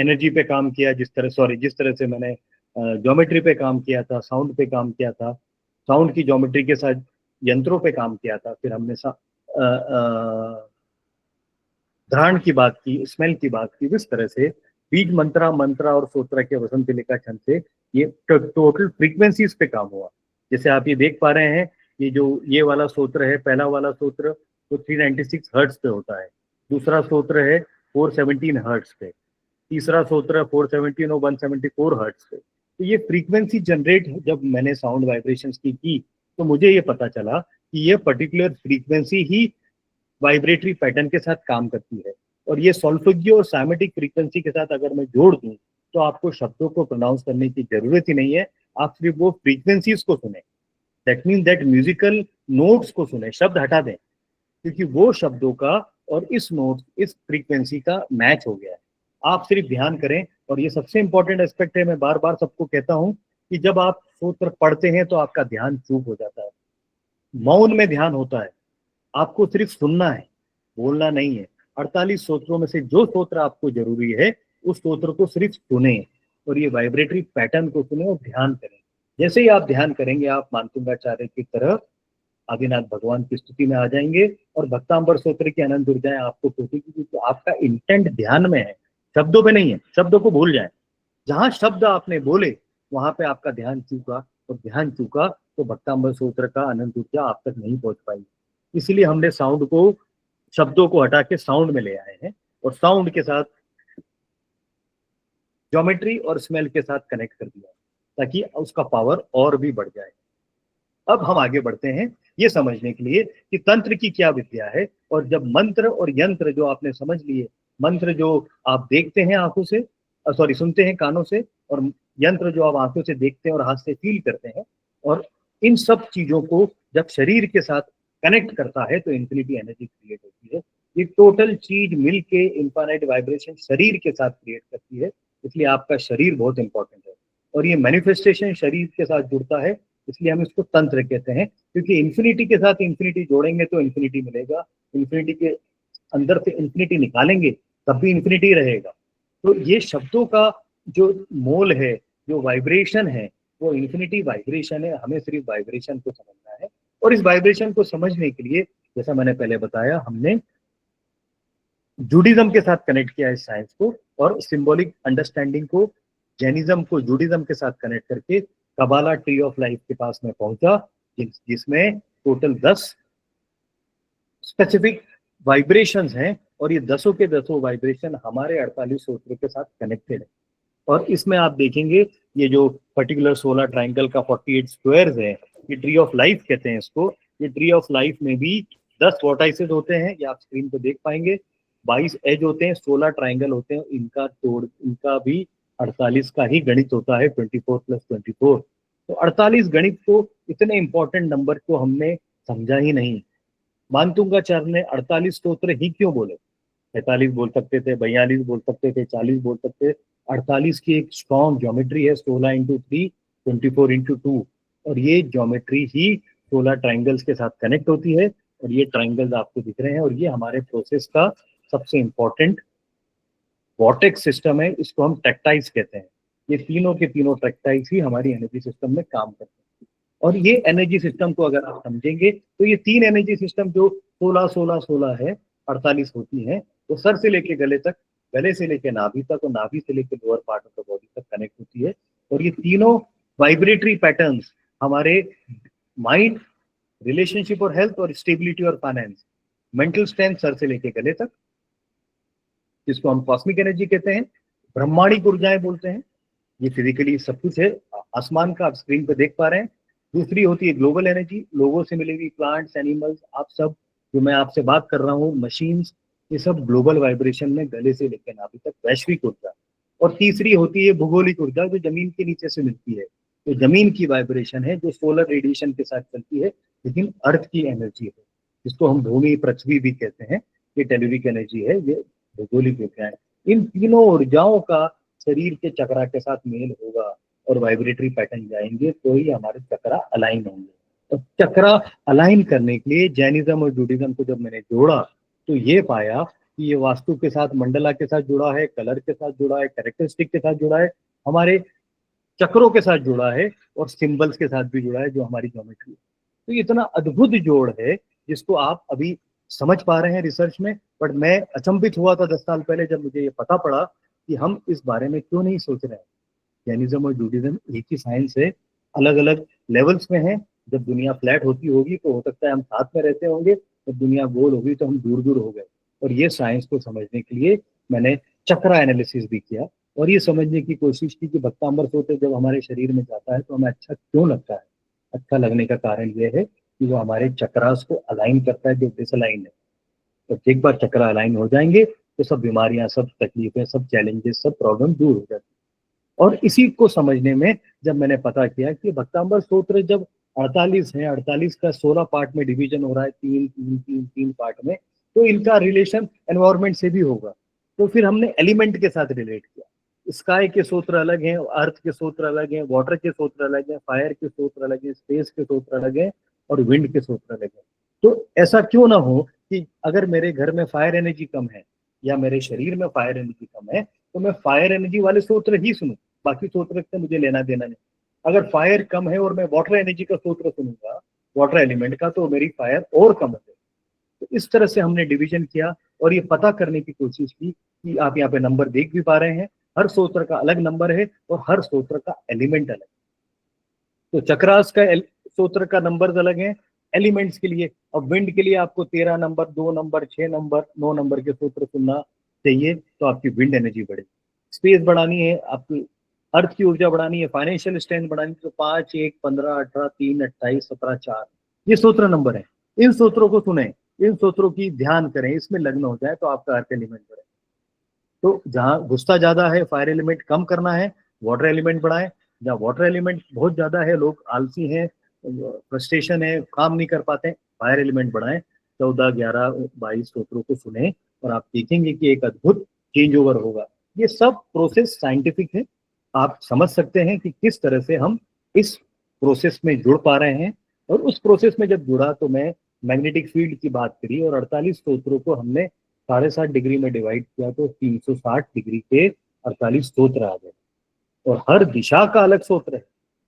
एनर्जी पे काम किया, जिस तरह से मैंने ज्योमेट्री पे काम किया था, साउंड पे काम किया था, साउंड की ज्योमेट्री के साथ यंत्रों पे काम किया था, फिर हमने घ्राण की बात की, स्मेल की बात की, इस तरह से बीज मंत्रा और स्तोत्र के वसंत लिखा छंद से ये टोटल फ्रीक्वेंसीज पे काम हुआ। जैसे आप ये देख पा रहे हैं, ये वाला स्तोत्र है, पहला वाला स्तोत्र तो 396 हर्ट्ज पे होता है, दूसरा स्तोत्र है 417 हर्ट्ज पे, तीसरा स्तोत्र 417 और 174 हर्ट्ज पे। तो ये फ्रीक्वेंसी जनरेट जब मैंने साउंड वाइब्रेशंस की तो मुझे ये पता चला कि ये पर्टिकुलर फ्रीक्वेंसी ही वाइब्रेटरी पैटर्न के साथ काम करती है। और ये सॉल्फेजियो और साइमेटिक फ्रीक्वेंसी के साथ अगर मैं जोड़ दूं तो आपको शब्दों को प्रोनाउंस करने की जरूरत ही नहीं है, आप सिर्फ वो फ्रीक्वेंसीज को सुने। That mean that musical notes को सुने, शब्द हटा दें, क्योंकि वो शब्दों का और इस नोट इस फ्रीक्वेंसी का मैच हो गया है। आप सिर्फ ध्यान करें, और ये सबसे इंपॉर्टेंट एस्पेक्ट है, मैं बार बार सबको कहता हूं कि जब आप सूत्र पढ़ते हैं तो आपका ध्यान चूक हो जाता है, मौन में ध्यान होता है, आपको सिर्फ सुनना है, बोलना नहीं है। 48 स्तोत्रों में से जो स्तोत्र आपको जरूरी है उस स्तोत्र को सिर्फ सुने और ये वाइब्रेटरी पैटर्न को सुने और ध्यान करें। जैसे ही आप ध्यान करेंगे आप मानतुंगाचार्य की तरह आदिनाथ भगवान की स्तुति में आ जाएंगे और भक्तांबर स्तोत्र की अनंत ऊर्जाएं आपको पहुंचेगी, क्योंकि आपका इंटेंट ध्यान में है, शब्दों पे नहीं है। शब्दों को भूल जाए, जहां शब्द आपने बोले वहां पे आपका ध्यान चूका, और ध्यान चूका तो भक्तांबर स्तोत्र का अनंत ऊर्जा आप तक नहीं पहुंच पाई। इसलिए हमने साउंड को, शब्दों को हटा के साउंड में ले आए हैं और साउंड के साथ ज्योमेट्री और स्मेल के साथ कनेक्ट कर दिया ताकि उसका पावर और भी बढ़ जाए। अब हम आगे बढ़ते हैं ये समझने के लिए कि तंत्र की क्या विद्या है। और जब मंत्र और यंत्र जो आपने समझ लिए, मंत्र जो आप देखते हैं आंखों से, सुनते हैं कानों से, और यंत्र जो आप आंखों से देखते हैं और हाथ से फील करते हैं, और इन सब चीजों को जब शरीर के साथ कनेक्ट करता है तो इंफिनिटी एनर्जी क्रिएट होती है। ये टोटल चीज मिलके इनफाइनाइट वाइब्रेशन शरीर के साथ क्रिएट करती है। इसलिए आपका शरीर बहुत इंपॉर्टेंट है और ये मैनिफेस्टेशन शरीर के साथ जुड़ता है, इसलिए हम इसको तंत्र कहते हैं। क्योंकि इन्फिनिटी के साथ इन्फिनिटी जोड़ेंगे तो इन्फिनिटी मिलेगा, इन्फिनिटी के अंदर से इन्फिनिटी निकालेंगे तब भी इन्फिनिटी रहेगा। तो ये शब्दों का जो मोल है, जो वाइब्रेशन है, वो इन्फिनिटी वाइब्रेशन है। हमें सिर्फ वाइब्रेशन को समझना है और इस वाइब्रेशन को समझने के लिए, जैसा मैंने पहले बताया, हमने जूडिज्म के साथ कनेक्ट किया इस साइंस को, और सिंबॉलिक अंडरस्टैंडिंग को, जैनिज्म को जूडिज्म के साथ कनेक्ट करके कबाला ट्री ऑफ लाइफ के पास में पहुंचा, जिसमें टोटल 10 स्पेसिफिक वाइब्रेशंस हैं और ये 10 के 10 वाइब्रेशन हमारे 48 सूत्र के साथ कनेक्टेड है। और इसमें आप देखेंगे ये जो पर्टिकुलर 16 ट्राइंगल का 48 स्क्वायर्स है, ये ट्री ऑफ लाइफ कहते हैं इसको। ये ट्री ऑफ लाइफ में भी 10 वर्टाइसेस होते हैं, ये आप स्क्रीन पे देख पाएंगे, 22 एज होते हैं, 16 ट्राइंगल होते हैं, इनका भी 48 का ही गणित होता है, 24 + 24। तो 48 गणित को, इतने इंपॉर्टेंट नंबर को हमने समझा ही नहीं। मानतुंगाचार्य ने 48 स्तोत्र ही क्यों बोले? 45 बोल सकते थे, 42 बोल सकते थे, 40 बोल सकते थे। 48 की एक स्ट्रॉन्ग ज्योमेट्री है, 16 × 3 24 × 2, और ये ज्योमेट्री ही 16 ट्राइंगल्स के साथ कनेक्ट होती है। और ये ट्राइंगल्स आपको दिख रहे हैं, और ये हमारे प्रोसेस का सबसे इंपॉर्टेंट वॉर्टेक्स सिस्टम है, इसको हम टेक्टाइज कहते हैं। ये तीनों के तीनों ट्रैक्टाइल्स ही हमारी एनर्जी सिस्टम में काम करते हैं। और ये एनर्जी सिस्टम को अगर आप समझेंगे तो ये तीन एनर्जी सिस्टम जो 16-16-16 है, 48 होती हैं, वो सर से लेके गले तक, गले से लेके नाभि तक और नाभि से लेके lower part of the body तक कनेक्ट होती है। और ये तीनों वाइब्रेटरी पैटर्न्स हमारे माइंड, रिलेशनशिप और हेल्थ और स्टेबिलिटी और फाइनेंस, मेंटल स्ट्रेंथ सर से लेके गले तक, जिसको हम कॉस्मिक एनर्जी कहते हैं, ब्रह्मांडिक ऊर्जाएं बोलते हैं, ये फिजिकली सब कुछ है, आसमान का आप स्क्रीन पे देख पा रहे हैं। दूसरी होती है ग्लोबल एनर्जी, लोगों से मिली हुई प्लांट्स, एनिमल्स, आप सब जो मैं आपसे बात कर रहा हूँ, मशीन्स, ये सब ग्लोबल वाइब्रेशन में गले से लेकर नाभि तक वैश्विक ऊर्जा। और तीसरी होती है भूगोलिक ऊर्जा, जो जमीन के नीचे से मिलती है, तो जमीन की वाइब्रेशन है, जो सोलर रेडिएशन के साथ चलती है, लेकिन अर्थ की एनर्जी है, जिसको हम भूमि पृथ्वी भी कहते हैं। ये टेलुरिक एनर्जी है, ये भौगोलिक ऊर्जा है। इन तीनों ऊर्जाओं का शरीर के चक्रा के साथ मेल होगा और वाइब्रेटरी पैटर्न जाएंगे तो ही हमारे चक्रा अलाइन होंगे। तो चक्रा अलाइन करने के लिए जैनिज्म और जूडिज्म को जब मैंने जोड़ा तो ये पाया कि ये वास्तु के साथ, मंडला के साथ जुड़ा है, कलर के साथ जुड़ा है, कैरेक्टरिस्टिक के साथ जुड़ा है, हमारे चक्रों के साथ जुड़ा है और सिंबल्स के साथ भी जुड़ा है, जो हमारी ज्योमेट्री है। तो ये इतना अद्भुत जोड़ है जिसको आप अभी समझ पा रहे हैं रिसर्च में। बट मैं अचंभित हुआ था 10 साल पहले जब मुझे ये पता पड़ा कि हम इस बारे में क्यों नहीं सोच रहे हैं। जैनिज्म और जूडिज्म एक ही साइंस है, अलग अलग लेवल्स में है। जब दुनिया फ्लैट होती होगी तो हो सकता है हम साथ में रहते होंगे, जब दुनिया गोल होगी तो हम दूर दूर हो गए। और ये साइंस को समझने के लिए मैंने चक्रा एनालिसिस भी किया और ये समझने की कोशिश की कि भक्तांबर सोते जब हमारे शरीर में जाता है तो हमें अच्छा क्यों लगता है। अच्छा लगने का कारण ये है कि वो हमारे चक्रास को अलाइन करता है, जो डिसअलाइन है। तो एक बार चक्रा अलाइन हो जाएंगे तो सब बीमारियां, सब तकलीफें, सब चैलेंजेस, सब प्रॉब्लम दूर हो जाती है। और इसी को समझने में जब मैंने पता किया कि भक्तांबर सूत्र जब 48 है, 48 का 16 पार्ट में डिवीजन हो रहा है, 3 पार्ट में, तो इनका रिलेशन एनवायरमेंट से भी होगा। तो फिर हमने एलिमेंट के साथ रिलेट किया। स्काई के सूत्र अलग हैं, अर्थ के सूत्र अलग हैं, वाटर के सूत्र अलग हैं, फायर के सूत्र अलग हैं, स्पेस के सूत्र अलग हैं और विंड के सूत्र अलग हैं। तो ऐसा क्यों ना हो कि अगर मेरे घर में फायर एनर्जी कम है या मेरे शरीर में फायर एनर्जी कम है तो मैं फायर एनर्जी वाले सूत्र ही सुनूं, बाकी सूत्र से मुझे लेना देना नहीं। अगर फायर कम है और मैं वाटर एनर्जी का सूत्र सुनूंगा, वाटर एलिमेंट का, तो मेरी फायर और कम है। तो इस तरह से हमने डिवीजन किया और ये पता करने की कोशिश की कि आप यहाँ पे नंबर देख भी पा रहे हैं, हर सूत्र का अलग नंबर है और हर सूत्र का एलिमेंट अलग है। तो चक्रास का सूत्र का नंबर अलग है एलिमेंट्स के लिए। अब विंड के लिए आपको 13 नंबर, 2 नंबर, 6 नंबर, 9 नंबर के सूत्र सुनना चाहिए तो आपकी विंड एनर्जी बढ़ेगी। स्पेस बढ़ानी है, आपकी अर्थ की ऊर्जा बढ़ानी है, फाइनेंशियल स्ट्रेंथ बढ़ानी है, तो 5, 1, 15, 18, 3, 28, 17, 4 ये सूत्र नंबर है। इन सूत्रों को सुने, इन सूत्रों की ध्यान करें, इसमें लग्न हो जाए तो आपका अर्थ एलिमेंट बढ़े। तो जहाँ गुस्सा ज्यादा है, फायर एलिमेंट कम करना है, वाटर एलिमेंट बढ़ाएं। जहाँ वाटर एलिमेंट बहुत ज्यादा है, लोग आलसी हैं, फ्रस्ट्रेशन है, काम नहीं कर पाते, फायर एलिमेंट बढ़ाएं। 14, 11, 22 सूत्रों को सुने और आप देखेंगे कि एक अद्भुत चेंज ओवर होगा। ये सब प्रोसेस साइंटिफिक है, आप समझ सकते हैं कि किस तरह से हम इस प्रोसेस में जुड़ पा रहे हैं। और उस प्रोसेस में जब जुड़ा तो मैं मैग्नेटिक फील्ड की बात करी और 48 सूत्रों को हमने 7.5 डिग्री में डिवाइड किया तो 360 डिग्री के 48 सूत्र आ गए और हर दिशा का अलग सूत्र है।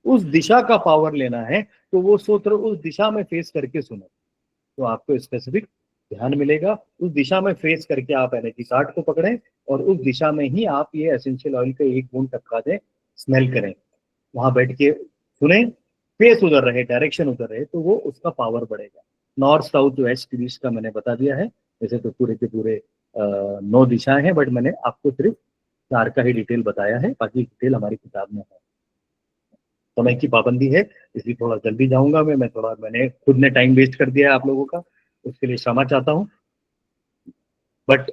उस दिशा का पावर लेना है तो वो सूत्र उस दिशा में फेस करके सुनो तो आपको स्पेसिफिक ध्यान मिलेगा। उस दिशा में फेस करके आप एनर्जी कार्ड को पकड़ें और उस दिशा में ही आप ये एसेंशियल ऑयल का एक बूंद टपका दें, स्मेल करें, वहां बैठ के सुने, फेस उधर रहे, डायरेक्शन उधर रहे, तो वो उसका पावर बढ़ेगा। नॉर्थ, साउथ, वेस्ट, ईस्ट का मैंने बता दिया है। वैसे तो पूरे के पूरे 9 दिशाएं हैं, बट मैंने आपको सिर्फ 4 का ही डिटेल बताया है, बाकी डिटेल हमारी किताब में है। समय की पाबंदी है इसलिए थोड़ा जल्दी जाऊंगा मैंने खुद ने टाइम वेस्ट कर दिया है आप लोगों का, उसके लिए क्षमा चाहता हूँ। बट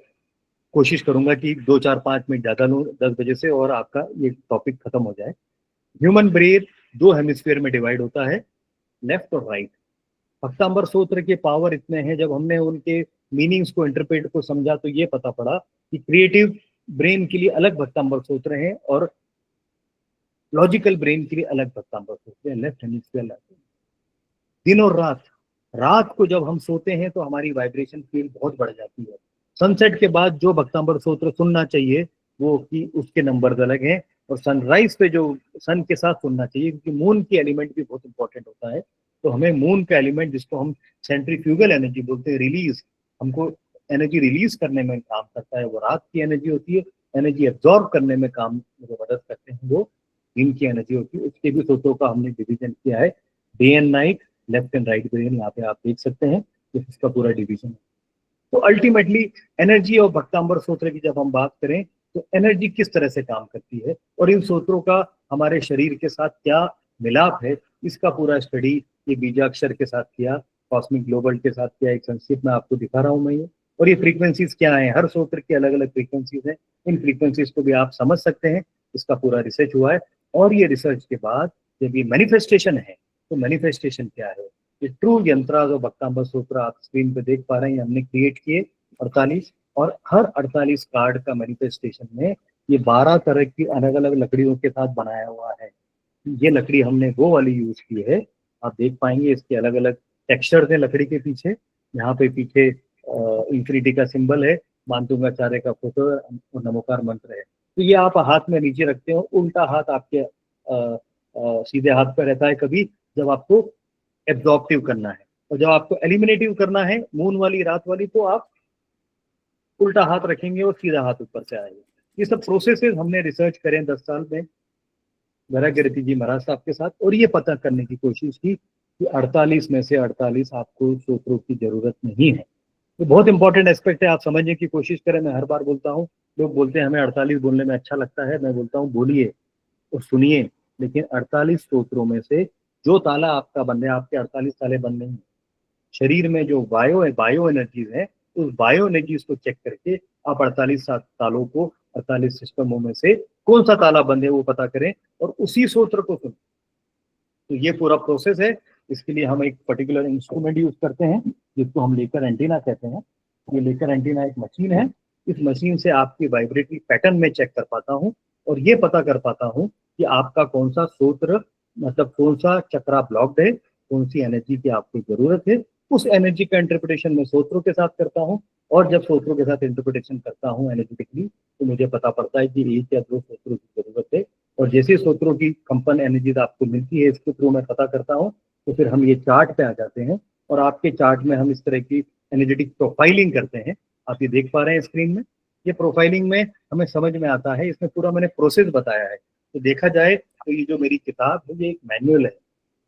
कोशिश करूंगा कि 2, 4, 5 मिनट ज्यादा लूँ 10 बजे से और आपका ये टॉपिक खत्म हो जाए। ह्यूमन ब्रेन 2 हेमिस्फीयर में डिवाइड होता है, लेफ्ट और राइट। भक्तांबर सूत्र के पावर इतने हैं, जब हमने उनके मीनिंग्स को, इंटरप्रेट को समझा तो ये पता पड़ा कि क्रिएटिव ब्रेन के लिए अलग भक्तांबर सूत्र हैं और लॉजिकल ब्रेन के लिए अलग भक्तांबर सूत्र हैं, लेफ्ट हेमिस्फीयर। दिन और रात को जब हम सोते हैं तो हमारी वाइब्रेशन फील्ड बहुत बढ़ जाती है। सनसेट के बाद जो भक्तांबर सूत्र सुनना चाहिए वो कि उसके नंबर अलग हैं, और सनराइज पे जो सन के साथ सुनना चाहिए, क्योंकि मून की एलिमेंट भी बहुत इंपॉर्टेंट होता है। तो हमें मून का एलिमेंट, जिसको हम सेंट्रीफ्यूगल एनर्जी बोलते हैं, रिलीज, हमको एनर्जी रिलीज करने में काम करता है, वो रात की एनर्जी होती है। एनर्जी एब्जॉर्ब करने में काम जो मदद करते हैं वो दिन की एनर्जी होती है। उसके भी सूत्रों का हमने डिवीजन किया है, day and night, left and right brain, यहाँ पे आप देख सकते हैं कि इसका पूरा डिवीजन है। तो अल्टीमेटली एनर्जी और भक्तांबर सूत्र की जब हम बात करें तो एनर्जी किस तरह से काम करती है और इन सूत्रों का हमारे शरीर के साथ क्या मिलाप है, इसका पूरा स्टडी ये बीजाक्षर के साथ किया, कॉस्मिक ग्लोबल के साथ किया। एक संक्षिप्त में आपको दिखा रहा हूं मैं ये। और ये फ्रीक्वेंसीज क्या है, हर सूत्र की अलग अलग फ्रीक्वेंसीज हैं। इन फ्रीक्वेंसीज को भी आप समझ सकते हैं, इसका पूरा रिसर्च हुआ है। और ये रिसर्च के बाद जब ये मैनिफेस्टेशन है, तो मैनिफेस्टेशन क्या है, ये ट्रू यंत्रा जो भक्तांबर सूत्र आप स्क्रीन पे देख पा रहे हैं, हमने क्रिएट किए 48, और हर 48 कार्ड का मैनिफेस्टेशन में ये 12 तरह की अलग अलग लकड़ियों के साथ बनाया हुआ है। ये लकड़ी हमने वो वाली यूज की है, आप देख पाएंगे इसके अलग अलग टेक्सचर है लकड़ी के पीछे। यहाँ पे पीछे इंफिनिटी का सिंबल है, मानतुंगाचार्य का फोटो और नमोकार मंत्र है। तो ये आप हाथ में नीचे रखते हो, उल्टा हाथ आपके सीधे हाथ पर रहता है कभी जब आपको एब्जॉर्प्टिव करना है, और जब आपको एलिमिनेटिव करना है मून वाली रात वाली, तो आप उल्टा हाथ रखेंगे और सीधा हाथ ऊपर से आएगा। ये सब प्रोसेसेस हमने रिसर्च करें 10 साल में वैराग्यरति जी महाराज साहब के साथ, और ये पता करने की कोशिश की कि 48 में से 48 आपको सूत्रों की जरूरत नहीं है। ये बहुत इंपॉर्टेंट एस्पेक्ट है, आप समझने की कोशिश करें। मैं हर बार बोलता हूँ, लोग बोलते हैं हमें 48 बोलने में अच्छा लगता है, मैं बोलता हूँ बोलिए और सुनिए, लेकिन 48 सूत्रों में से जो ताला आपका बन रहा है, आपके 48 ताले बन नहीं है। शरीर में जो बायो एनर्जीज है, उस बायो एनर्जीज को चेक करके आप 48 तालों को, 48 सिस्टमों में से कौन सा ताला बंद है वो पता करें और उसी सूत्र को सुनें। तो ये पूरा प्रोसेस है। इसके लिए हम एक पर्टिकुलर इंस्ट्रूमेंट यूज करते हैं जिसको हम लेकर एंटीना कहते हैं। ये लेकर एंटीना एक मशीन है, इस मशीन से आपकी वाइब्रेटरी पैटर्न में चेक कर पाता हूँ और ये पता कर पाता हूँ कि आपका कौन सा सूत्र, मतलब कौन सा चक्रा ब्लॉक्ड है, कौन सी एनर्जी की आपको जरूरत है। उस एनर्जी का इंटरप्रिटेशन मैं सूत्रों के साथ करता हूँ, और जब सूत्रों के साथ इंटरप्रिटेशन करता हूँ एनर्जेटिकली, तो मुझे पता पड़ता है कि एक या दो सूत्रों की जरूरत है। और जैसे सूत्रों की कंपन एनर्जी आपको मिलती है, इसके थ्रू मैं पता करता हूँ, तो फिर हम ये चार्ट पे आ जाते हैं और आपके चार्ट में हम इस तरह की एनर्जेटिक प्रोफाइलिंग करते हैं। आप ये देख पा रहे हैं स्क्रीन में, ये प्रोफाइलिंग में हमें समझ में आता है, इसमें पूरा मैंने प्रोसेस बताया है। तो देखा जाए तो ये जो मेरी किताब है ये एक मैनुअल है।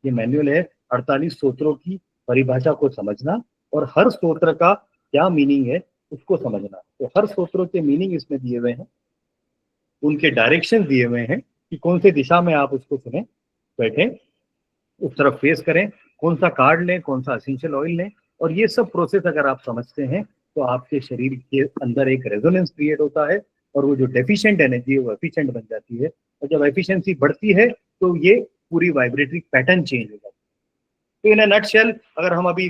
ये मैनुअल है 48 सूत्रों की परिभाषा को समझना और हर सूत्र का क्या मीनिंग है उसको समझना। तो हर सूत्रों के मीनिंग इसमें दिए हुए हैं, उनके डायरेक्शन दिए हुए हैं कि कौन सी दिशा में आप उसको सुने, बैठे उस तरफ फेस करें, कौन सा कार्ड लें, कौन सा एसेंशियल ऑयल लें। और ये सब प्रोसेस अगर आप समझते हैं तो आपके शरीर के अंदर एक रेजोनेंस क्रिएट होता है और वो जो डेफिशिएंट एनर्जी है वो एफिशिएंट बन जाती है। और जब एफिशिएंसी बढ़ती है तो ये पूरी वाइब्रेटरी पैटर्न चेंज हो जाता है। तो इन नटशेल, अगर हम अभी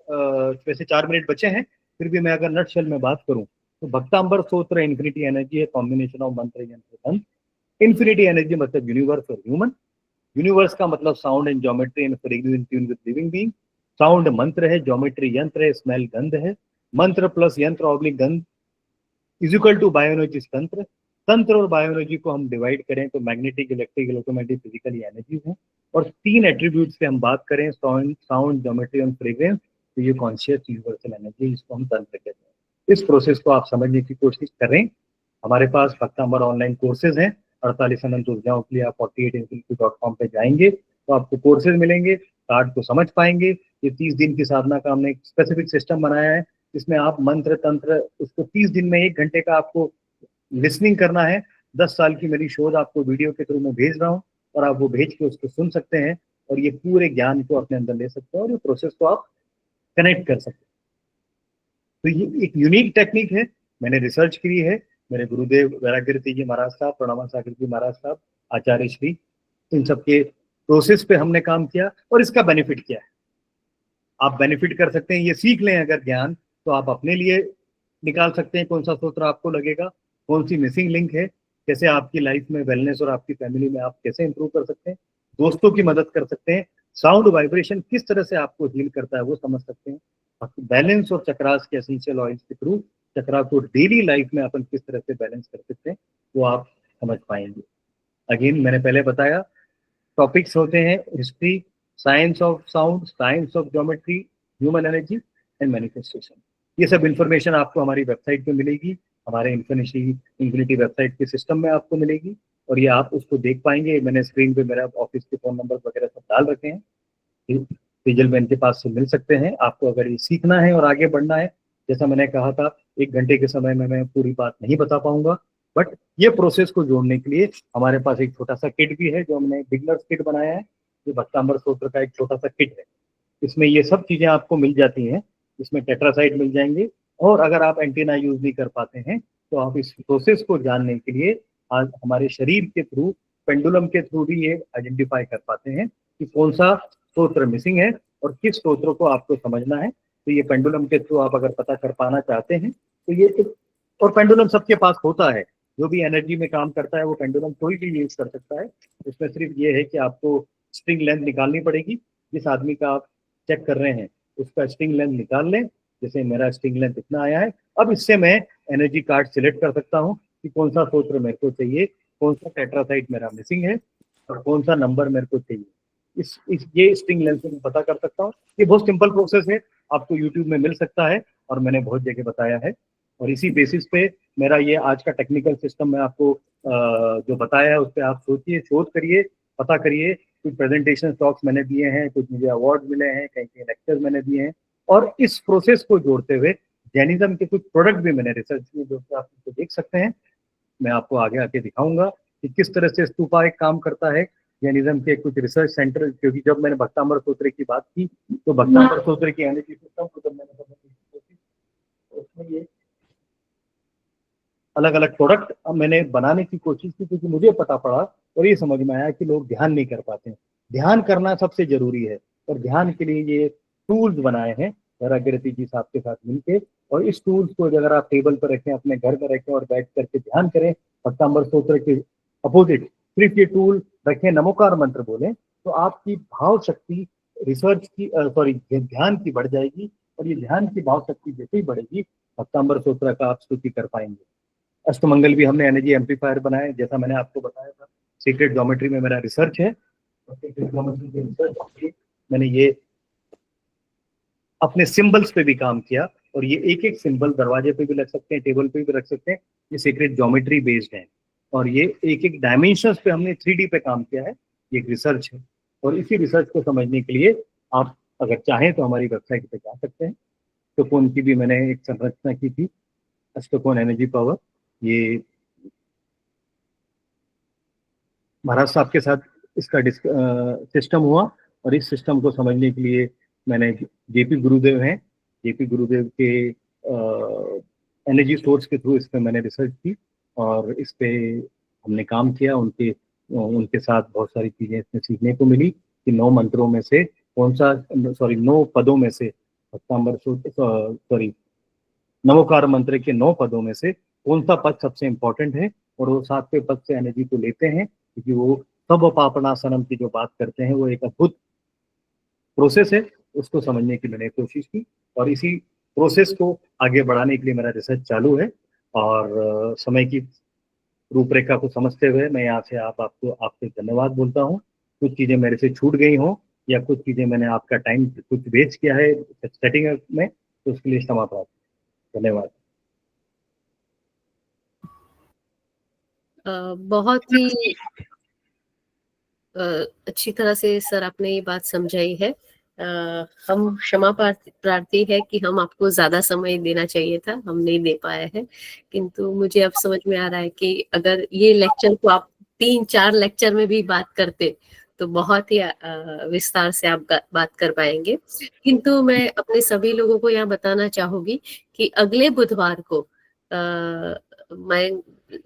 वैसे 4 मिनट बचे हैं, फिर भी मैं अगर नटशेल में बात करूं तो भक्तांबर सूत्र इन्फिनिटी एनर्जी है, कॉम्बिनेशन ऑफ मंत्र यंत्र तंत्र। इन्फिनिटी एनर्जी मतलब यूनिवर्स और ह्यूमन। यूनिवर्स का मतलब sound and geometry and in tune with living being. Sound मंत्र है, ज्योमेट्री यंत्र है, स्मेल गंध है। मंत्र प्लस यंत्र ऑब्लिक गंध इज इक्वल टू बायोएनर्जी तंत्र। तंत्र और बायोएनर्जी को हम डिवाइड करें तो magnetic, electric, electromagnetic, physical energy है। और 3 एट्रीब्यूट से हम बात करें, साउंड, ज्योमेट्री और फ्रेग्रेंस, तो ये कॉन्शियस यूनिवर्सल एनर्जी, इसको हम तंत्र कहते हैं। इस प्रोसेस को आप समझने की कोशिश करें। हमारे पास भक्तांबर ऑनलाइन कोर्सेज हैं 48 अनंत ऊर्जाओं के लिए। आप 48infinity.com पे जाएंगे तो आपको कोर्सेज मिलेंगे, कार्ड को समझ पाएंगे। ये 30 दिन की साधना का हमने एक स्पेसिफिक सिस्टम बनाया है जिसमें आप मंत्र तंत्र उसको 30 दिन में 1 घंटे का आपको लिसनिंग करना है। 10 साल की मेरी शोध आपको वीडियो के थ्रू में भेज रहा हूँ और आप वो भेज के उसको सुन सकते हैं और ये पूरे ज्ञान को अपने अंदर ले सकते हैं और ये प्रोसेस को आप कनेक्ट कर सकते हैं। तो ये एक यूनिक टेक्निक है, मैंने रिसर्च की है। मेरे गुरुदेव वैराग्यरति जी महाराज साहब, प्रणवासागर जी महाराज साहब, आचार्य श्री, इन सबके प्रोसेस पे हमने काम किया और इसका बेनिफिट क्या है आप बेनिफिट कर सकते हैं। ये सीख लें अगर ज्ञान, तो आप अपने लिए निकाल सकते हैं कौन सा सूत्र आपको लगेगा, कौन सी मिसिंग लिंक है, कैसे आपकी लाइफ में वेलनेस और आपकी फैमिली में आप कैसे इंप्रूव कर सकते हैं, दोस्तों की मदद कर सकते हैं, साउंड वाइब्रेशन किस तरह से आपको हील करता है वो समझ सकते हैं। बैलेंस और चक्रास के एसेंशियल ऑयल्स के थ्रू चक्रा को डेली लाइफ में अपन किस तरह से बैलेंस कर सकते हैं वो आप समझ पाएंगे। अगेन मैंने पहले बताया, टॉपिक्स होते हैं history, science of sound, science of geometry, human energy and manifestation. ये सब इंफॉर्मेशन आपको हमारी वेबसाइट पे मिलेगी, हमारे इन्फिनिटी वेबसाइट के सिस्टम में आपको मिलेगी, और ये आप उसको देख पाएंगे। मैंने स्क्रीन पे मेरा ऑफिस के फोन नंबर वगैरह सब डाल रखे हैं, तेजल मैन के पास से मिल सकते हैं आपको अगर ये सीखना है और आगे बढ़ना है। जैसा मैंने कहा था, 1 घंटे के समय में मैं पूरी बात नहीं बता पाऊंगा, बट ये प्रोसेस को जोड़ने के लिए हमारे पास एक छोटा सा किट भी है जो हमने बिगनर्स किट बनाया है। ये भक्तांबर स्तोत्र का एक छोटा सा किट है, इसमें ये सब चीजें आपको मिल जाती हैं। इसमें टेट्रासाइड मिल जाएंगे, और अगर आप एंटीना यूज नहीं कर पाते हैं तो आप इस प्रोसेस को जानने के लिए आज हमारे शरीर के थ्रू, पेंडुलम के थ्रू भी ये आइडेंटिफाई कर पाते हैं कि कौन सा स्तोत्र मिसिंग है और किस स्तोत्र को आपको समझना है। तो ये पेंडुलम के थ्रू आप अगर पता कर पाना चाहते हैं तो ये, और पेंडुलम सबके पास होता है, जो भी एनर्जी में काम करता है वो पेंडुलम कोई भी यूज कर सकता है। इसमें सिर्फ ये है कि आपको स्ट्रिंग लेंथ निकालनी पड़ेगी। जिस आदमी का आप चेक कर रहे हैं उसका स्ट्रिंग लेंथ निकाल लें। जैसे मेरा स्ट्रिंग लेंथ इतना आया है, अब इससे मैं एनर्जी कार्ड सिलेक्ट कर सकता हूँ कि कौन सा स्तोत्र मेरे को चाहिए, कौन सा टेट्रासाइट मेरा मिसिंग है और कौन सा नंबर मेरे को चाहिए। ये स्ट्रिंग लेंथ से मैं पता कर सकता हूँ। ये बहुत सिंपल प्रोसेस है, आपको यूट्यूब में मिल सकता है और मैंने बहुत जगह बताया है। और इसी बेसिस पे मेरा ये आज का टेक्निकल सिस्टम मैं आपको जो बताया है उस पर आप सोचिए, शोध करिए, पता करिए। कुछ प्रेजेंटेशन टॉक्स मैंने दिए हैं, कुछ मुझे अवार्ड मिले हैं, कहीं कहीं लेक्चर्स मैंने दिए हैं, और इस प्रोसेस को जोड़ते हुए जैनिज्म के कुछ प्रोडक्ट भी मैंने रिसर्च किए जो कि आप इसको देख सकते हैं। मैं आपको आगे आके दिखाऊंगा कि किस तरह से स्तूपा एक काम करता है। जैनिज्म के कुछ रिसर्च सेंटर, क्योंकि जब मैंने भक्तांबर स्तोत्र की बात की तो भक्तांबर स्तोत्र की एनर्जी सिस्टम को जब मैंने समझने की कोशिश, उसमें ये अलग अलग प्रोडक्ट मैंने बनाने की कोशिश की, क्योंकि मुझे पता पड़ा और ये समझ में आया कि लोग ध्यान नहीं कर पाते हैं। ध्यान करना सबसे जरूरी है, और ध्यान के लिए ये टूल्स बनाए हैं वैराग्यरति जी साहब के साथ मिलके। और इस टूल्स को अगर आप टेबल पर रखें, अपने घर में रखें और बैठ करके ध्यान करें भक्तांबर स्तोत्र के अपोजिट, सिर्फ ये टूल रखें, नमोकार मंत्र बोलें, तो आपकी भाव शक्ति रिसर्च की ध्यान की बढ़ जाएगी। और ये ध्यान की भाव शक्ति जैसे ही बढ़ेगी, भक्तांबर स्तोत्र का आप स्तुति कर पाएंगे। अष्टमंगल भी हमने एनर्जी एम्पलीफायर बनाए, जैसा मैंने आपको बताया था। सीक्रेट ज्योमेट्री में मेरा रिसर्च है, और सीक्रेट ज्योमेट्री के रिसर्च मैंने ये अपने सिंबल्स पे भी काम किया, और ये एक एक सिंबल दरवाजे पे भी लग सकते हैं, टेबल पे भी रख सकते हैं। ये सीक्रेट ज्योमेट्री बेस्ड है, और ये एक एक डायमेंशंस पे हमने 3D पे काम किया है। ये एक रिसर्च है, और इसी रिसर्च को समझने के लिए आप अगर चाहें तो हमारी वेबसाइट पे जा सकते हैं। अष्टकोण की भी मैंने एक संरचना की थी, अष्टकोण एनर्जी पावर। ये महाराज साहब के साथ इसका सिस्टम हुआ, और इस सिस्टम को समझने के लिए मैंने जेपी गुरुदेव हैं, जेपी गुरुदेव के एनर्जी सोर्स के थ्रू इस पर मैंने रिसर्च की, और इस पे हमने काम किया। उनके साथ बहुत सारी चीज़ें इसमें सीखने को मिली कि 9 मंत्रों में से कौन सा, 9 पदों में से नमोकार मंत्र के 9 पदों में से कौन सा पद सबसे इंपॉर्टेंट है, और वो 7वें पद से एनर्जी को लेते हैं, क्योंकि वो सब पापनासनम की जो बात करते हैं वो एक अद्भुत प्रोसेस है। उसको समझने की मैंने कोशिश की, और इसी प्रोसेस को आगे बढ़ाने के लिए मेरा रिसर्च चालू है। और समय की रूपरेखा को समझते हुए मैं यहाँ से आपसे धन्यवाद बोलता हूँ। कुछ चीज़ें मेरे से छूट गई हों, या कुछ चीज़ें मैंने आपका टाइम कुछ वेस्ट किया है सेटिंग में, तो उसके लिए क्षमा प्रार्थना। धन्यवाद। बहुत ही अच्छी तरह से सर आपने ये बात समझाई है। हम क्षमा प्रार्थी है कि हम आपको ज्यादा समय देना चाहिए था, हम नहीं दे पाए हैं। किंतु मुझे अब समझ में आ रहा है कि अगर ये लेक्चर को आप 3-4 लेक्चर में भी बात करते तो बहुत ही विस्तार से आप बात कर पाएंगे। किंतु मैं अपने सभी लोगों को यहाँ बताना चाहूंगी कि अगले बुधवार को मयंक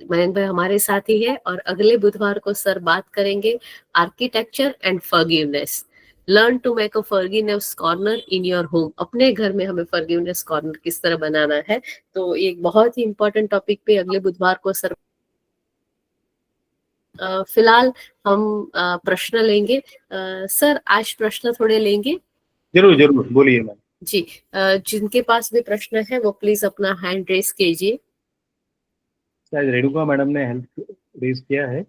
भाई हमारे साथ ही है, और अगले बुधवार को सर बात करेंगे architecture and forgiveness. Learn to make a forgiveness corner in your home. अपने घर में हमें फॉरगिवनेस कॉर्नर किस तरह बनाना है, तो एक बहुत ही इंपॉर्टेंट टॉपिक पे अगले बुधवार को सर। फिलहाल हम प्रश्न लेंगे। सर आज प्रश्न थोड़े लेंगे। जरूर जरूर, बोलिए मैम। जी, जिनके पास भी प्रश्न है वो प्लीज अपना हैंड रेस कीजिए। शायद रेणुका मैडम ने हेल्प रेज किया है।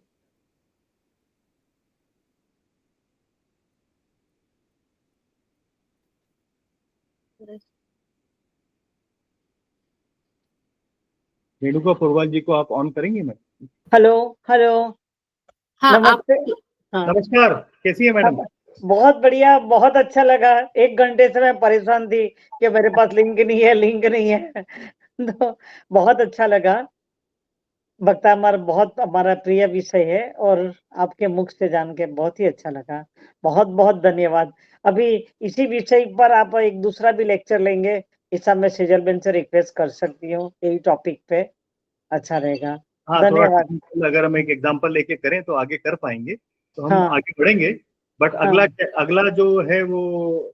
रेणुका पोरवाल जी को आप ऑन करेंगे मैडम? हेलो हेलो, हाँ आप नमस्ते। हाँ, नमस्कार, कैसी है मैडम? बहुत बढ़िया, बहुत अच्छा लगा। 1 घंटे से मैं परेशान थी कि मेरे पास लिंक नहीं है, लिंक नहीं है। तो बहुत अच्छा लगा। वक्ता हमारा प्रिय विषय है और आपके मुख से जान के बहुत ही अच्छा लगा। बहुत-बहुत धन्यवाद। अभी इसी विषय पर आप एक दूसरा भी लेक्चर लेंगे, ऐसा मैं सेजल बेन से रिक्वेस्ट कर सकती हूँ, यही टॉपिक पे अच्छा रहेगा। हाँ, थोड़ा धन्यवाद। technical अगर हम एक एग्जांपल लेके करें तो आगे कर पाएंगे, तो हम हाँ, आगे बढ़ेंगे। बट हाँ। अगला जो है वो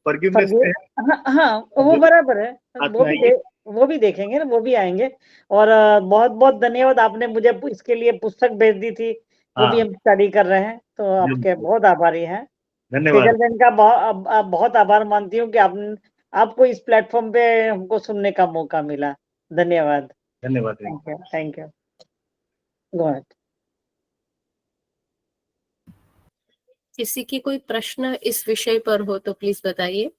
फॉरगिवनेस पे है, हाँ, हाँ, वो जो बराबर है। साथ में आएंगे। वो भी देखेंगे ना, वो भी आएँगे। और बहुत-बहुत धन्यवाद, आपने मुझे इसके लिए पुस्तक भेज दी थी, वो भी हाँ, हम स्टडी कर रहे हैं, तो आपके बहुत आभारी हैं। धन्यवाद। सेजल बहन का बहुत आभार मानती हूँ कि आपको इस प्लेटफ़ॉर्म पे हमको सुनने का मौका मिला। धन्यवाद। धन्यवाद। Thank you. Go ahead. किसी की कोई प्रश्न इस विषय पर हो तो प्लीज बताइए।